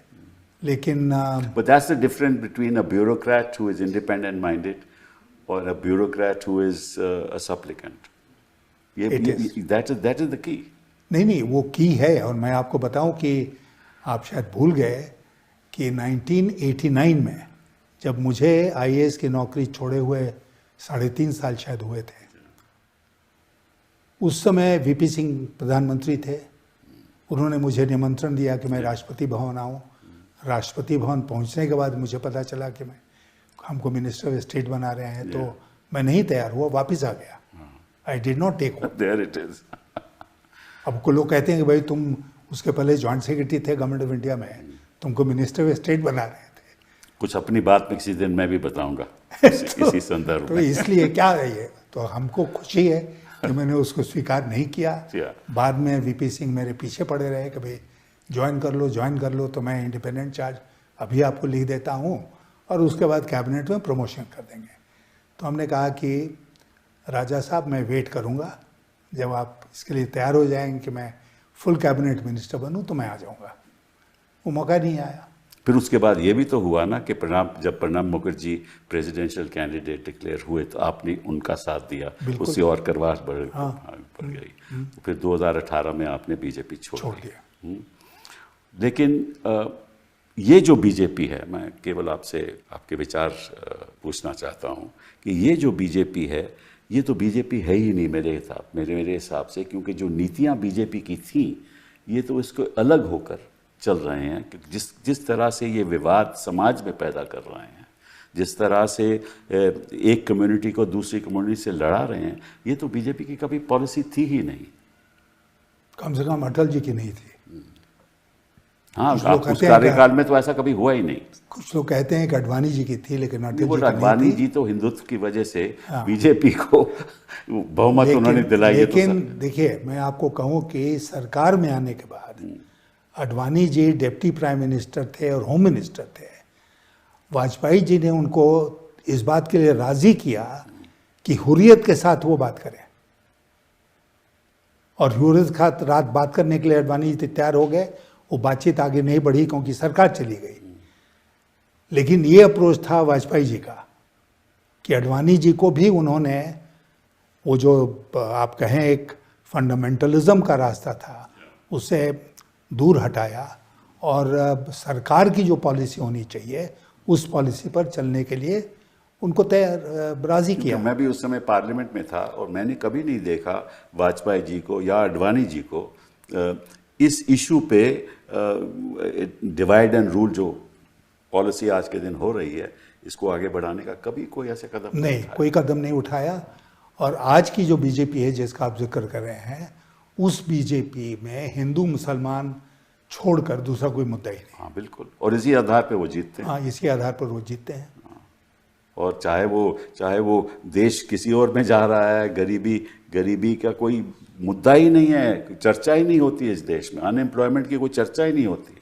लेकिन but that's the difference between a bureaucrat who is independent minded or a bureaucrat who is a supplicant. That is the key. नहीं, वो की है। और मैं आपको बताऊं कि आप शायद भूल गए कि 1989 में जब मुझे आईएएस की नौकरी छोड़े हुए 3.5 साल शायद हुए थे, उस समय वीपी सिंह प्रधानमंत्री थे। उन्होंने मुझे निमंत्रण दिया कि मैं राष्ट्रपति भवन आऊं। राष्ट्रपति भवन पहुंचने के बाद मुझे पता चला कि हमको मिनिस्टर ऑफ स्टेट बना रहे हैं, तो मैं नहीं तैयार हुआ, वापस आ गया। I did not take there it is. अब को लोग कहते हैं कि भाई तुम उसके पहले जॉइंट सेक्रेटरी थे गवर्नमेंट ऑफ इंडिया में, तुमको मिनिस्टर ऑफ स्टेट बना रहे थे। कुछ अपनी बात में किसी दिन मैं भी बताऊंगा इसी संदर्भ तो इसलिए क्या है ये, तो हमको खुशी है कि मैंने उसको स्वीकार नहीं किया। बाद में वीपी सिंह मेरे पीछे पड़े रहे कि भाई ज्वाइन कर लो, तो मैं इंडिपेंडेंट चार्ज अभी आपको लिख देता हूँ और उसके बाद कैबिनेट में प्रमोशन कर देंगे। तो हमने कहा कि राजा साहब, मैं वेट करूँगा, जब आप इसके लिए तैयार हो जाएंगे कि मैं फुल कैबिनेट मिनिस्टर बनूँ तो मैं आ जाऊँगा। वो मौका नहीं आया। फिर उसके बाद ये भी तो हुआ ना कि जब Pranab Mukherjee presidential candidate declare हुए तो आपने उनका साथ दिया, उससे और करवास बढ़ गई। फिर 2018 में आपने बीजेपी छोड़ दिया। लेकिन ये जो बीजेपी है, मैं केवल आपसे आपके विचार पूछना चाहता हूँ कि ये जो बीजेपी है, ये तो बीजेपी है ही नहीं मेरे हिसाब से, क्योंकि जो नीतियाँ बीजेपी की थी ये तो इसको अलग होकर चल रहे हैं कि जिस तरह से ये विवाद समाज में पैदा कर रहे हैं, जिस तरह से एक कम्युनिटी को दूसरी कम्युनिटी से लड़ा रहे हैं, ये तो बीजेपी की कभी पॉलिसी थी ही नहीं। कम से कम अटल जी की नहीं थी। हाँ, उस कार्यकाल में तो ऐसा कभी हुआ ही नहीं। कुछ लोग कहते हैं कि अडवाणी जी की थी, लेकिन अटल जी की अडवाणी जी तो हिंदुत्व की वजह से बीजेपी को बहुमत उन्होंने दिलाई। लेकिन देखिए, मैं आपको कहूँ कि सरकार में आने के बाद Advani ji deputy prime minister थे और होम मिनिस्टर थे। वाजपेयी जी ने उनको इस बात के लिए राजी किया कि हुर्रियत के साथ वो बात करें, और हुर्रियत के साथ रात बात करने के लिए अडवाणी जी तैयार हो गए। वो बातचीत आगे नहीं बढ़ी क्योंकि सरकार चली गई। लेकिन ये अप्रोच था वाजपेयी जी का कि अडवाणी जी को भी उन्होंने वो जो आप कहें एक फंडामेंटलिज्म का रास्ता था उससे दूर हटाया, और सरकार की जो पॉलिसी होनी चाहिए उस पॉलिसी पर चलने के लिए उनको राजी किया। मैं भी उस समय पार्लियामेंट में था और मैंने कभी नहीं देखा वाजपेयी जी को या अडवाणी जी को इस इशू पे डिवाइड एंड रूल जो पॉलिसी आज के दिन हो रही है, इसको आगे बढ़ाने का कभी कोई ऐसे कदम नहीं, कोई कदम नहीं उठाया। और आज की जो बीजेपी है जिसका आप जिक्र कर रहे हैं, उस बीजेपी में हिंदू मुसलमान छोड़कर दूसरा कोई मुद्दा ही नहीं। हाँ बिल्कुल, और इसी आधार पे वो जीतते हैं। हाँ, इसी आधार पर वो जीतते हैं। और चाहे वो देश किसी और में जा रहा है, गरीबी का कोई मुद्दा ही नहीं है, चर्चा ही नहीं होती है इस देश में, अनएम्प्लॉयमेंट की कोई चर्चा ही नहीं होती।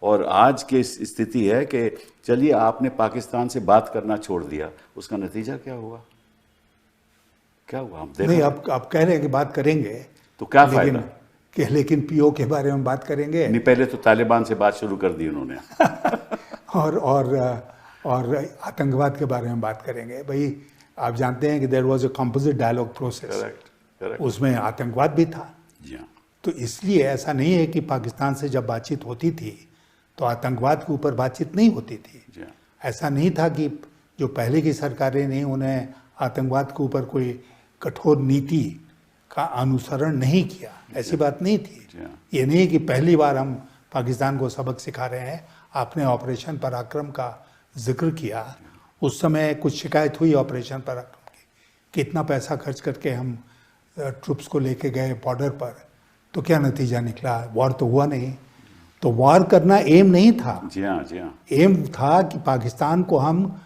और आज की स्थिति है कि चलिए आपने पाकिस्तान से बात करना छोड़ दिया, उसका नतीजा क्या हुआ? हम नहीं, आप कह रहे हैं कि बात करेंगे तो क्या फायदा? लेकिन पीओ के बारे में बात करेंगे नहीं, पहले तो तालिबान से बात शुरू कर दी उन्होंने। और आतंकवाद के बारे में बात करेंगे। भाई आप जानते हैं कि there was a composite dialogue process, उसमें आतंकवाद भी था। तो इसलिए ऐसा नहीं है कि पाकिस्तान से जब बातचीत होती थी तो आतंकवाद के ऊपर बातचीत नहीं होती थी। ऐसा नहीं था कि जो पहले की सरकारें ने उन्हें आतंकवाद के ऊपर कोई कठोर नीति का अनुसरण नहीं किया, ऐसी बात नहीं थी। ये नहीं कि पहली बार हम पाकिस्तान को सबक सिखा रहे हैं। आपने ऑपरेशन पराक्रम का जिक्र किया, उस समय कुछ शिकायत हुई ऑपरेशन पराक्रम की, कितना पैसा खर्च करके हम ट्रुप्स को लेके गए बॉर्डर पर, तो क्या नतीजा निकला? वॉर तो हुआ नहीं। तो वॉर करना एम नहीं था। जी हाँ। एम था कि पाकिस्तान को हम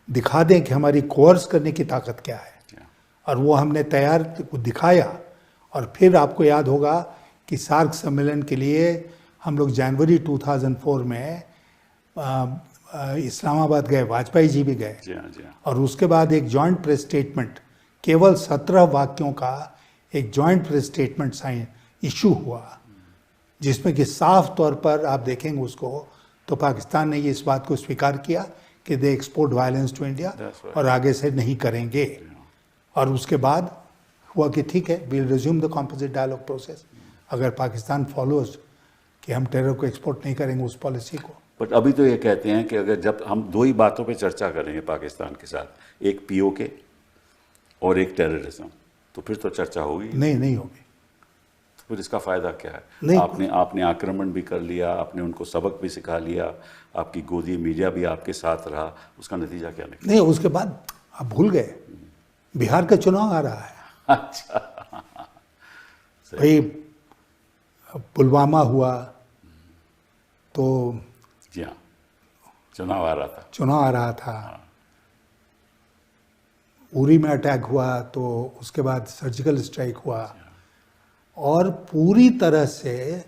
दिखा दें कि हमारी कोर्स करने की ताकत क्या है, और वो हमने तैयार दिखाया। और फिर आपको याद होगा कि सार्क सम्मेलन के लिए हम लोग जनवरी 2004 में इस्लामाबाद गए, वाजपेयी जी भी गए। और उसके बाद एक जॉइंट प्रेस स्टेटमेंट, केवल 17 वाक्यों का एक joint press statement sign issue हुआ, जिसमें कि साफ तौर पर आप देखेंगे उसको तो पाकिस्तान ने ये इस बात को स्वीकार किया कि दे एक्सपोर्ट वायलेंस टू इंडिया, और आगे से नहीं करेंगे। और उसके बाद हुआ कि ठीक है, we'll resume the composite dialogue process, अगर पाकिस्तान फॉलोज कि हम टेरर को एक्सपोर्ट नहीं करेंगे उस पॉलिसी को। बट अभी तो ये कहते हैं कि अगर जब हम दो ही बातों पे चर्चा करेंगे पाकिस्तान के साथ, एक पीओके और एक टेररिज्म, तो फिर तो चर्चा होगी नहीं होगी। तो फिर इसका फायदा क्या है? आपने आक्रमण भी कर लिया, आपने उनको सबक भी सिखा लिया, आपकी गोदी मीडिया भी आपके साथ रहा, उसका नतीजा क्या निकला? नहीं, उसके बाद आप भूल गए, बिहार का चुनाव आ रहा है। अच्छा, भाई पुलवामा हुआ तो जी हाँ, चुनाव आ रहा था। उरी में अटैक हुआ तो उसके बाद सर्जिकल स्ट्राइक हुआ, और पूरी तरह से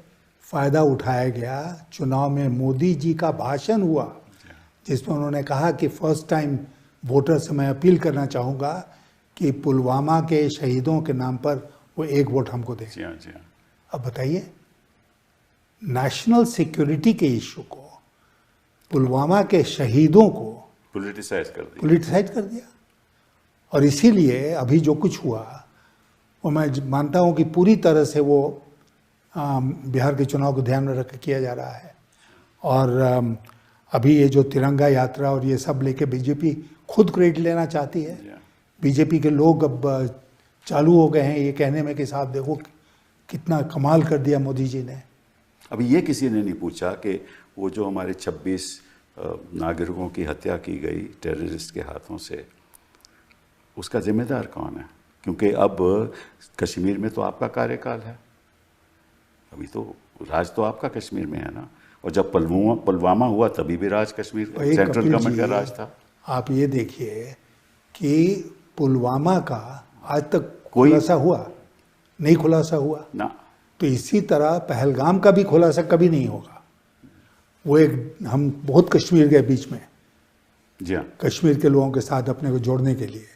फायदा उठाया गया। चुनाव में मोदी जी का भाषण हुआ जिसमें उन्होंने कहा कि फर्स्ट टाइम वोटर से मैं अपील करना चाहूँगा कि पुलवामा के शहीदों के नाम पर वो एक वोट हमको दें। अब बताइए, नेशनल सिक्योरिटी के इशू को पुलवामा के शहीदों को पॉलिटिसाइज कर दिया। पॉलिटिसाइज कर दिया। और इसीलिए अभी जो कुछ हुआ वो मैं मानता हूँ कि पूरी तरह से वो बिहार के चुनाव को ध्यान में रख के किया जा रहा है। और अभी ये जो तिरंगा यात्रा और ये सब लेके बीजेपी खुद क्रेडिट लेना चाहती है। बीजेपी के लोग अब चालू हो गए हैं ये कहने में कि साहब देखो कितना कमाल कर दिया मोदी जी ने। अभी ये किसी ने नहीं पूछा कि वो जो हमारे 26 नागरिकों की हत्या की गई टेररिस्ट के हाथों से, उसका जिम्मेदार कौन है? क्योंकि अब कश्मीर में तो आपका कार्यकाल है, अभी तो राज तो आपका कश्मीर में है ना। और जब पुलवामा हुआ तभी भी राज कश्मीर सेंट्रल गवर्नमेंट का राज था। आप ये देखिए कि पुलवामा का आज तक खुलासा हुआ नहीं, खुलासा हुआ ना। तो इसी तरह पहलगाम का भी खुलासा कभी नहीं होगा। वो एक हम बहुत कश्मीर के बीच में, जी हाँ, कश्मीर के लोगों के साथ अपने को जोड़ने के लिए,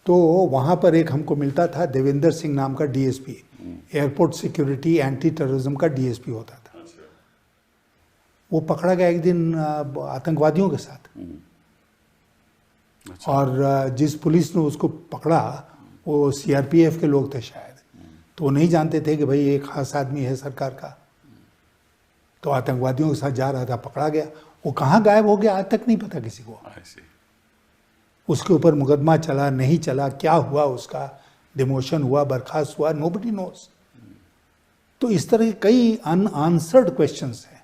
तो वहाँ पर एक हमको मिलता था देवेंद्र सिंह नाम का DSP, airport security anti terrorism का डीएसपी होता था। वो पकड़ा गया एक दिन आतंकवादियों के साथ। और जिस पुलिस ने उसको पकड़ा वो सीआरपीएफ के लोग थे शायद, तो वो नहीं जानते थे कि भाई ये खास आदमी है सरकार का। तो आतंकवादियों के साथ जा रहा था, पकड़ा गया। वो कहाँ गायब हो गया आज तक नहीं पता किसी को। उसके ऊपर मुकदमा चला नहीं चला, क्या हुआ, उसका डिमोशन हुआ, बर्खास्त हुआ, नोबडी नोस। तो इस तरह के कई अनआंसर्ड क्वेश्चंस हैं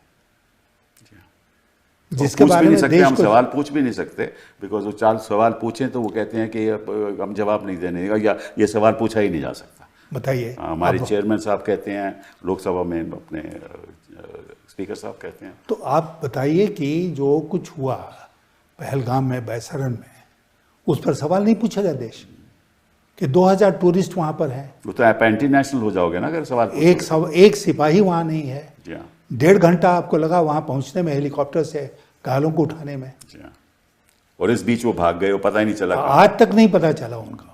जिसके बारे में देश हम को सवाल पूछ भी नहीं सकते, बिकॉज वो 4 सवाल पूछें तो वो कहते हैं कि हम जवाब नहीं देने, या ये सवाल पूछा ही नहीं जा सकता। बताइए। हमारे चेयरमैन साहब कहते हैं, लोकसभा में अपने स्पीकर साहब कहते हैं। तो आप बताइए कि जो कुछ हुआ पहलगाम में, बैसरन में, उस पर सवाल नहीं पूछा गया देश कि 2000 टूरिस्ट वहां पर हैं। वो तो आप एंटी नेशनल हो जाओगे ना अगर सवाल एक सिपाही वहां नहीं है। जी हाँ। 1.5 घंटा आपको लगा वहां पहुंचने में, हेलीकॉप्टर से घायलों को उठाने में। जी हाँ। और इस बीच वो भाग गए, वो पता ही नहीं चला। आज तक नहीं पता चला उनका।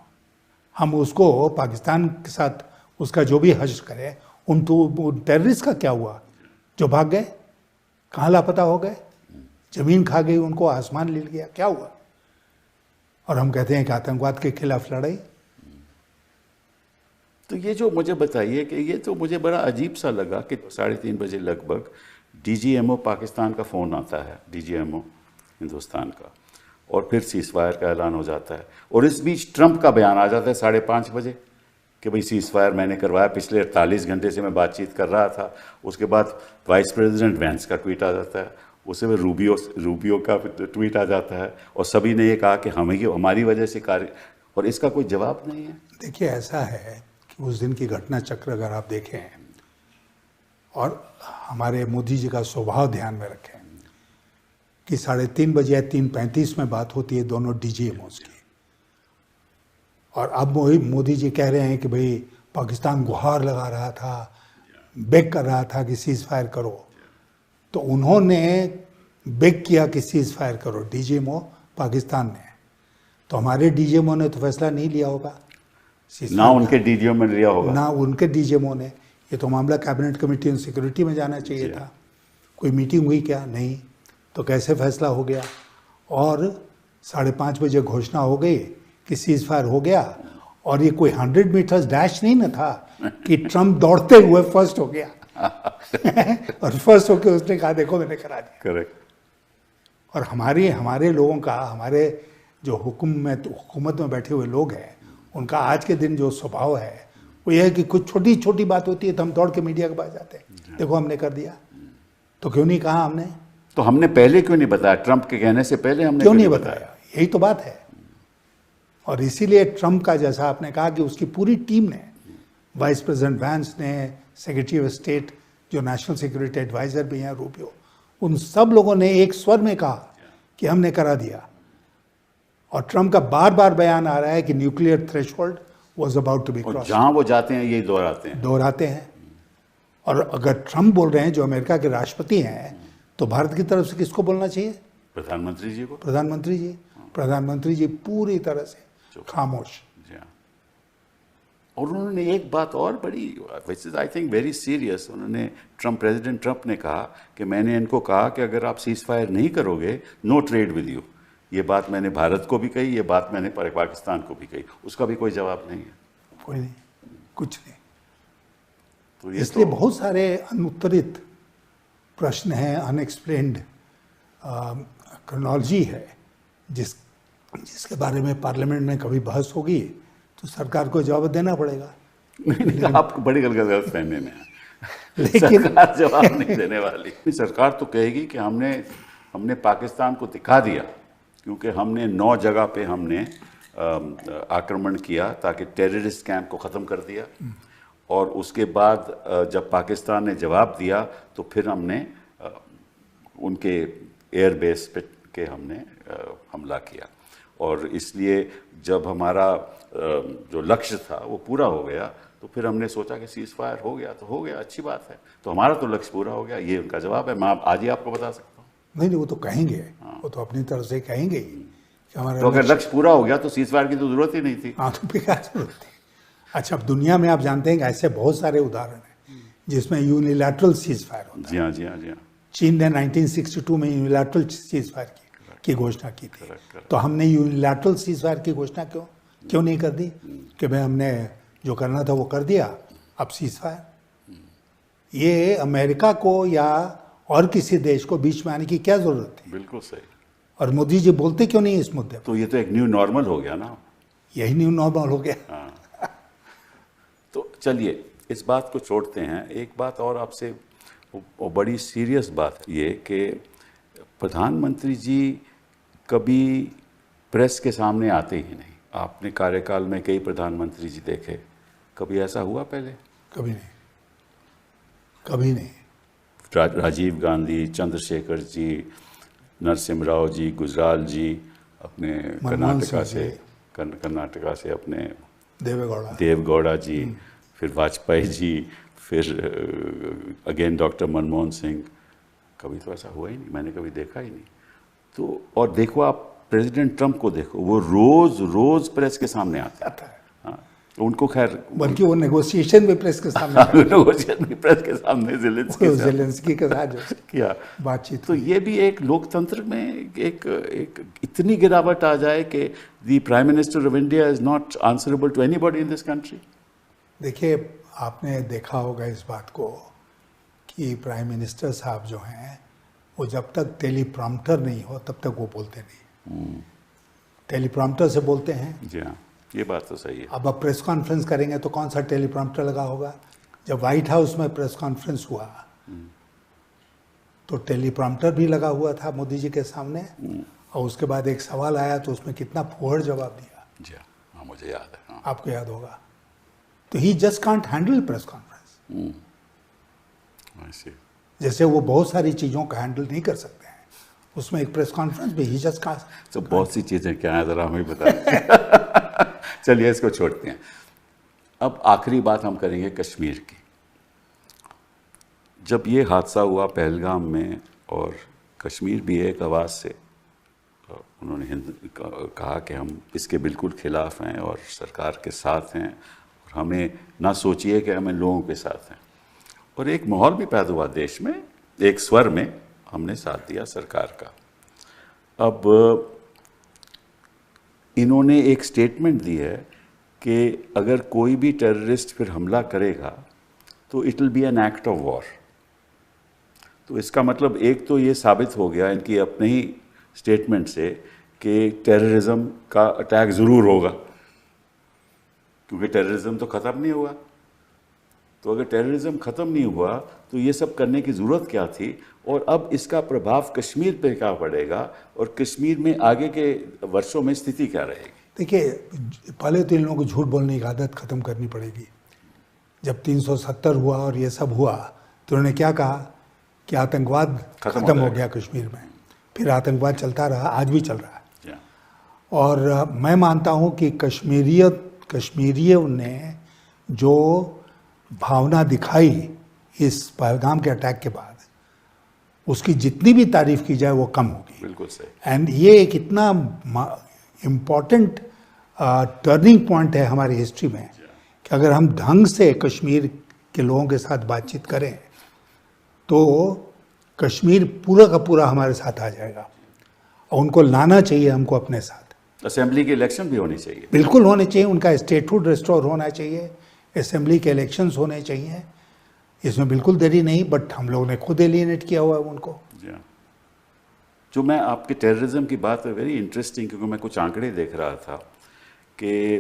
हम उसको पाकिस्तान के साथ उसका जो भी हश्र करें, उन तो टेररिस्ट का क्या हुआ जो भाग गए, कहाँ लापता हो गए, जमीन खा गई उनको, आसमान ले गया, क्या हुआ? और हम कहते हैं कि आतंकवाद के खिलाफ लड़ाई। तो ये जो मुझे बताइए कि ये तो मुझे बड़ा अजीब सा लगा कि 3:30 बजे लगभग डीजीएमओ पाकिस्तान का फ़ोन आता है, डीजीएमओ हिंदुस्तान का, और फिर सीज़फायर का ऐलान हो जाता है। और इस बीच ट्रंप का बयान आ जाता है 5:30 बजे कि भाई सीज़फायर मैंने करवाया, पिछले 48 घंटे से मैं बातचीत कर रहा था। उसके बाद वाइस प्रेसिडेंट वैंस का ट्वीट आ जाता है, उससे फिर रूबियो का ट्वीट आ जाता है, और सभी ने ये कहा कि हमारी वजह से कार्य, और इसका कोई जवाब नहीं है। देखिए ऐसा है कि उस दिन की घटना चक्र अगर आप देखें और हमारे मोदी जी का स्वभाव ध्यान में रखें कि 3:30 बजे या 3:35 में बात होती है दोनों डीजीएमओस की, और अब मोदी जी कह रहे हैं कि भाई पाकिस्तान गुहार लगा रहा था, बेग कर रहा था कि सीज फायर करो। तो उन्होंने बेग किया कि सीज फायर करो, डीजीएमओ पाकिस्तान ने। तो हमारे डीजीएमओ ने तो फैसला नहीं लिया होगा, ना उनके डीजीएमओ ने लिया होगा, ना उनके डीजीएमओ ने। ये तो मामला कैबिनेट कमेटी ऑन सिक्योरिटी में जाना चाहिए था। कोई मीटिंग हुई क्या? नहीं। तो कैसे फैसला हो गया? और 5:30 बजे घोषणा हो गई कि सीज फायर हो गया, और ये कोई 100 मीटर्स डैश नहीं ना था कि ट्रम्प दौड़ते हुए फर्स्ट हो गया और फर्स्ट होके उसने कहा देखो मैंने करा दिया। करेक्ट। और हमारे लोगों का, हमारे जो हुकूमत में बैठे हुए लोग हैं, उनका आज के दिन जो स्वभाव है वो ये है कि कुछ छोटी छोटी बात होती है तो हम दौड़ के मीडिया के पास जाते हैं, देखो हमने कर दिया। तो क्यों नहीं कहा हमने? तो हमने पहले क्यों नहीं बताया? ट्रंप के कहने से पहले हमने क्यों नहीं बताया? यही तो बात है। और इसीलिए ट्रंप का, जैसा आपने कहा कि उसकी पूरी टीम ने, वाइस प्रेसिडेंट वैंस ने, सेक्रेटरी ऑफ स्टेट जो नेशनल सिक्योरिटी एडवाइजर भी हैं रूबियो, उन सब लोगों ने एक स्वर में कहा कि हमने करा दिया। और ट्रंप का बार बार बयान आ रहा है कि nuclear threshold was about to be crossed. जहां वो जाते हैं यही दोहराते हैं। और अगर ट्रंप बोल रहे हैं, जो अमेरिका के राष्ट्रपति हैं, तो भारत की तरफ से किसको बोलना चाहिए? प्रधानमंत्री जी को। प्रधानमंत्री जी पूरी तरह से खामोश। और उन्होंने एक बात और बड़ी, which is I think very serious, उन्होंने प्रेसिडेंट ट्रंप ने कहा कि मैंने इनको कहा कि अगर आप सीज फायर नहीं करोगे, नो ट्रेड विद यू। ये बात मैंने भारत को भी कही, ये बात मैंने पाकिस्तान को भी कही, उसका भी कोई जवाब नहीं है। कोई नहीं, कुछ नहीं। तो ये इसलिए बहुत सारे अनुत्तरित प्रश्न हैं, अनएक्सप्लेन्ड क्रोनोलॉजी है, जिसके बारे में पार्लियामेंट में कभी बहस होगी तो सरकार को जवाब देना पड़ेगा। नहीं, आप बड़ी गलत फहमी में हैं। लेकिन सरकार जवाब नहीं देने वाली। सरकार तो कहेगी कि हमने पाकिस्तान को दिखा दिया, क्योंकि हमने 9 जगह पे हमने आक्रमण किया ताकि टेररिस्ट कैंप को ख़त्म कर दिया, और उसके बाद जब पाकिस्तान ने जवाब दिया तो फिर हमने उनके एयरबेस पे के हमने हमला किया। और इसलिए जब हमारा जो लक्ष्य था वो पूरा हो गया तो फिर हमने सोचा कि सीज फायर हो गया तो हो गया, अच्छी बात है, तो हमारा तो लक्ष्य पूरा हो गया। ये उनका जवाब है, मैं आज ही आपको बता सकता हूँ। नहीं, वो तो कहेंगे, वो तो अपनी तरफ से कहेंगे ही कि हमारा तो अगर लक्ष्य पूरा हो गया तो सीज फायर की तो जरूरत ही नहीं थी। हाँ, तो क्या जरूरत थी। अच्छा, अब दुनिया में आप जानते हैं कि ऐसे बहुत सारे उदाहरण हैं जिसमें यूनिलैटरल सीज फायर होता है। जी हाँ, जी हाँ, जी हाँ। चीन ने 1962 में यूनिलैटरल सीज फायर की घोषणा की थी। तो हमने यूनिलैटरल सीज फायर की घोषणा क्यों नहीं कर दी कि भाई हमने जो करना था वो कर दिया, अब सीज फायर। ये अमेरिका को या और किसी देश को बीच में आने की क्या जरूरत थी? बिल्कुल सही। और मोदी जी बोलते क्यों नहीं इस मुद्दे पर? तो ये तो एक न्यू नॉर्मल हो गया ना। यही न्यू नॉर्मल हो गया। हाँ। तो चलिए इस बात को छोड़ते हैं। एक बात और आपसे, वो बड़ी सीरियस बात ये कि प्रधानमंत्री जी कभी प्रेस के सामने आते ही नहीं। आपने कार्यकाल में कई प्रधानमंत्री जी देखे, कभी ऐसा हुआ पहले? कभी नहीं, कभी नहीं। राजीव गांधी, चंद्रशेखर जी, नरसिम्हा राव जी, गुजराल जी, अपने कर्नाटका से अपने देवेगौड़ा जी, फिर वाजपेयी जी, फिर अगेन डॉक्टर मनमोहन सिंह, कभी तो ऐसा हुआ ही नहीं, मैंने कभी देखा ही नहीं। तो और देखो आप प्रेसिडेंट ट्रंप को देखो, वो रोज प्रेस के सामने आता है। हाँ, उनको खैर, बल्कि वो नेगोशिएशन भी प्रेस के सामने नेगोशिएशन भी प्रेस के सामने ज़ेलेंस्की के साथ किया बातचीत। तो ये भी एक लोकतंत्र में एक इतनी गिरावट आ जाए कि the prime minister of India is not answerable to anybody in this country. देखिए, आपने देखा होगा इस बात को कि प्राइम मिनिस्टर साहब जो हैं वो जब तक टेलीप्रॉम्प्टर नहीं हो तब तक वो बोलते नहीं। टेलीप्रॉम्प्टर से बोलते हैं। जी हाँ, ये बात तो सही है। अब आप प्रेस कॉन्फ्रेंस करेंगे तो कौन सा टेलीप्रॉम्प्टर लगा होगा? जब व्हाइट हाउस में प्रेस कॉन्फ्रेंस हुआ तो टेलीप्रॉम्प्टर भी लगा हुआ था मोदी जी के सामने, और उसके बाद एक सवाल आया तो उसमें कितना फुहड़ जवाब दिया। जी हाँ, मुझे याद है। हाँ। आपको याद होगा। तो he just can't handle press conference. जैसे वो बहुत सारी चीज़ों का हैंडल नहीं कर सकते हैं, उसमें एक प्रेस कॉन्फ्रेंस भी ही जस्ट कांट। तो बहुत सी चीज़ें क्या है, ज़रा हमें बता। चलिए इसको छोड़ते हैं। अब आखिरी बात हम करेंगे कश्मीर की। जब ये हादसा हुआ पहलगाम में, और कश्मीर भी एक आवाज़ से उन्होंने कहा कि हम इसके बिल्कुल खिलाफ हैं और सरकार के साथ हैं, और हमें ना सोचिए कि हमें लोगों के साथ हैं, और एक माहौल भी पैदा हुआ देश में, एक स्वर में हमने साथ दिया सरकार का। अब इन्होंने एक स्टेटमेंट दी है कि अगर कोई भी टेररिस्ट फिर हमला करेगा तो it will be an act of war. तो इसका मतलब एक तो ये साबित हो गया इनकी अपने ही स्टेटमेंट से कि टेररिज्म का अटैक ज़रूर होगा, क्योंकि टेररिज्म तो ख़त्म नहीं हुआ। तो अगर टेररिज्म ख़त्म नहीं हुआ तो ये सब करने की ज़रूरत क्या थी, और अब इसका प्रभाव कश्मीर पे क्या पड़ेगा, और कश्मीर में आगे के वर्षों में स्थिति क्या रहेगी? देखिए, पहले तो इन लोगों को झूठ बोलने की आदत ख़त्म करनी पड़ेगी। जब 370 हुआ और ये सब हुआ तो उन्होंने क्या कहा कि आतंकवाद ख़त्म हो गया कश्मीर में। फिर आतंकवाद चलता रहा, आज भी चल रहा है। और मैं मानता हूँ कि कश्मीरियों ने जो भावना दिखाई इस पहलगाम के अटैक के बाद, उसकी जितनी भी तारीफ की जाए वो कम होगी। बिल्कुल सही। एंड ये एक इतना इम्पॉर्टेंट टर्निंग पॉइंट है हमारी हिस्ट्री में कि कि अगर हम ढंग से कश्मीर के लोगों के साथ बातचीत करें तो कश्मीर पूरा का पूरा हमारे साथ आ जाएगा, और उनको लाना चाहिए हमको अपने साथ। असेंबली के इलेक्शन भी होने चाहिए, बिल्कुल होने चाहिए, उनका स्टेटहुड रिस्टोर होना चाहिए, असेंबली के इलेक्शंस होने चाहिए, इसमें बिल्कुल देरी नहीं। बट हम लोगों ने खुद एलियनेट किया हुआ है उनको। जो मैं आपके टेररिज्म की बात है वेरी इंटरेस्टिंग, क्योंकि मैं कुछ आंकड़े देख रहा था कि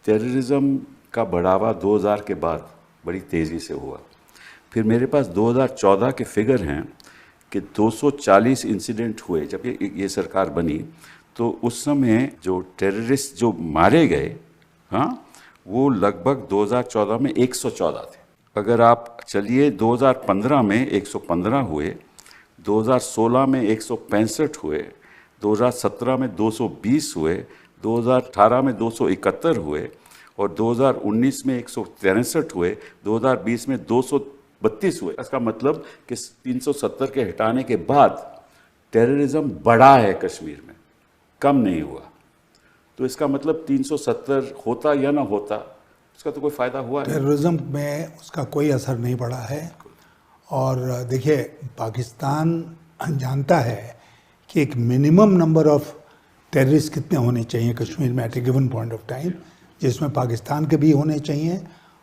टेररिज्म का बढ़ावा 2000 के बाद बड़ी तेज़ी से हुआ। फिर मेरे पास 2014 के फिगर हैं कि 240 इंसिडेंट हुए जब ये सरकार बनी, तो उस समय जो टेररिस्ट जो मारे गए, हाँ, वो लगभग 2014 में 114 थे। अगर आप चलिए 2015 में 115 हुए, 2016 में 165 हुए, 2017 में 220 हुए, 2018 में 271 हुए, और 2019 में 163 हुए, 2020 में 232 हुए। इसका मतलब कि 370 के हटाने के बाद टेररिज्म बढ़ा है कश्मीर में, कम नहीं हुआ। तो इसका मतलब 370 होता या ना होता, उसका तो कोई फायदा हुआ नहीं। टेररिज्म में उसका कोई असर नहीं पड़ा है। और देखिए, पाकिस्तान जानता है कि एक मिनिमम नंबर ऑफ टेररिस्ट कितने होने चाहिए कश्मीर में at a given point of time, जिसमें पाकिस्तान के भी होने चाहिए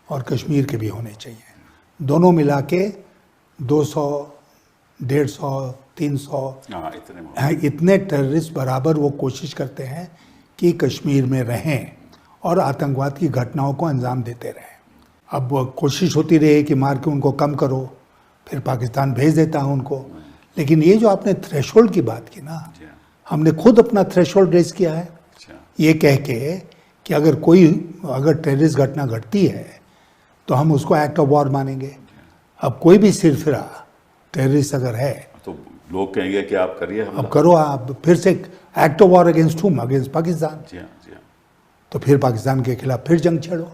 और कश्मीर के भी होने चाहिए। दोनों मिला के 200, 150, 300 इतने टेररिस्ट बराबर वो कोशिश करते हैं कि कश्मीर में रहें और आतंकवाद की घटनाओं को अंजाम देते रहें। अब कोशिश होती रही कि मार के उनको कम करो, फिर पाकिस्तान भेज देता है उनको। लेकिन ये जो आपने थ्रेशोल्ड की बात की ना, हमने खुद अपना थ्रेशोल्ड रेज किया है, ये कह के कि अगर टेररिस्ट घटना घटती है तो हम उसको एक्ट ऑफ वॉर मानेंगे। अब कोई भी सिरफिरा टेररिस्ट अगर है तो लोग कहेंगे कि आप करिए, अब करो, आप फिर से act of war against him, against Pakistan. जी हाँ। तो फिर पाकिस्तान के खिलाफ फिर जंग छेड़ो।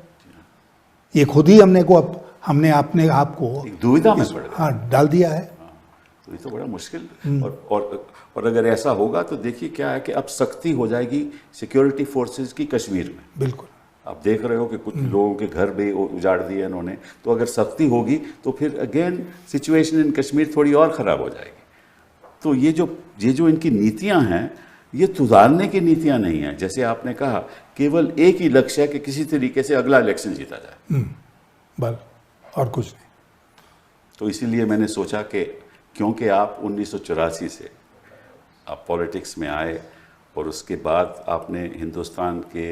ये खुद ही हमने अपने आप को दुविधा में पड़ गए, हाँ, डाल दिया है। तो ये तो बड़ा मुश्किल। और अगर ऐसा होगा तो देखिए क्या है कि अब सख्ती हो जाएगी सिक्योरिटी फोर्सेस की कश्मीर में। बिल्कुल, आप देख रहे हो कि कुछ लोगों के घर भी उजाड़ दिए इन्होंने। तो अगर सख्ती होगी तो फिर अगेन सिचुएशन इन कश्मीर थोड़ी और ख़राब हो जाएगी। तो ये जो इनकी नीतियां हैं, ये सुधारने की नीतियां नहीं हैं। जैसे आपने कहा, केवल एक ही लक्ष्य है कि किसी तरीके से अगला इलेक्शन जीता जाए, बस, और कुछ नहीं। तो इसीलिए मैंने सोचा कि क्योंकि आप 1984 से आप पॉलिटिक्स में आए और उसके बाद आपने हिंदुस्तान के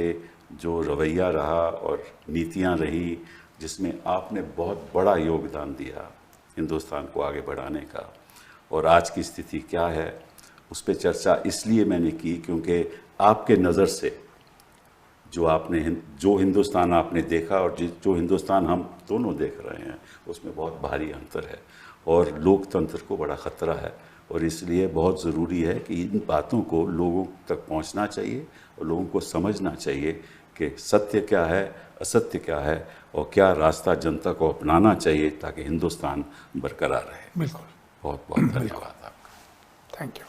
जो रवैया रहा और नीतियां रही, जिसमें आपने बहुत बड़ा योगदान दिया हिंदुस्तान को आगे बढ़ाने का, और आज की स्थिति क्या है उस पर चर्चा इसलिए मैंने की क्योंकि आपके नज़र से जो हिंदुस्तान आपने देखा और जो हिंदुस्तान हम दोनों देख रहे हैं, उसमें बहुत भारी अंतर है और लोकतंत्र को बड़ा ख़तरा है। और इसलिए बहुत ज़रूरी है कि इन बातों को लोगों तक पहुंचना चाहिए और लोगों को समझना चाहिए कि सत्य क्या है, असत्य क्या है, और क्या रास्ता जनता को अपनाना चाहिए ताकि हिंदुस्तान बरकरार रहे। बिल्कुल। बहुत बहुत धन्यवाद आपका। Thank you.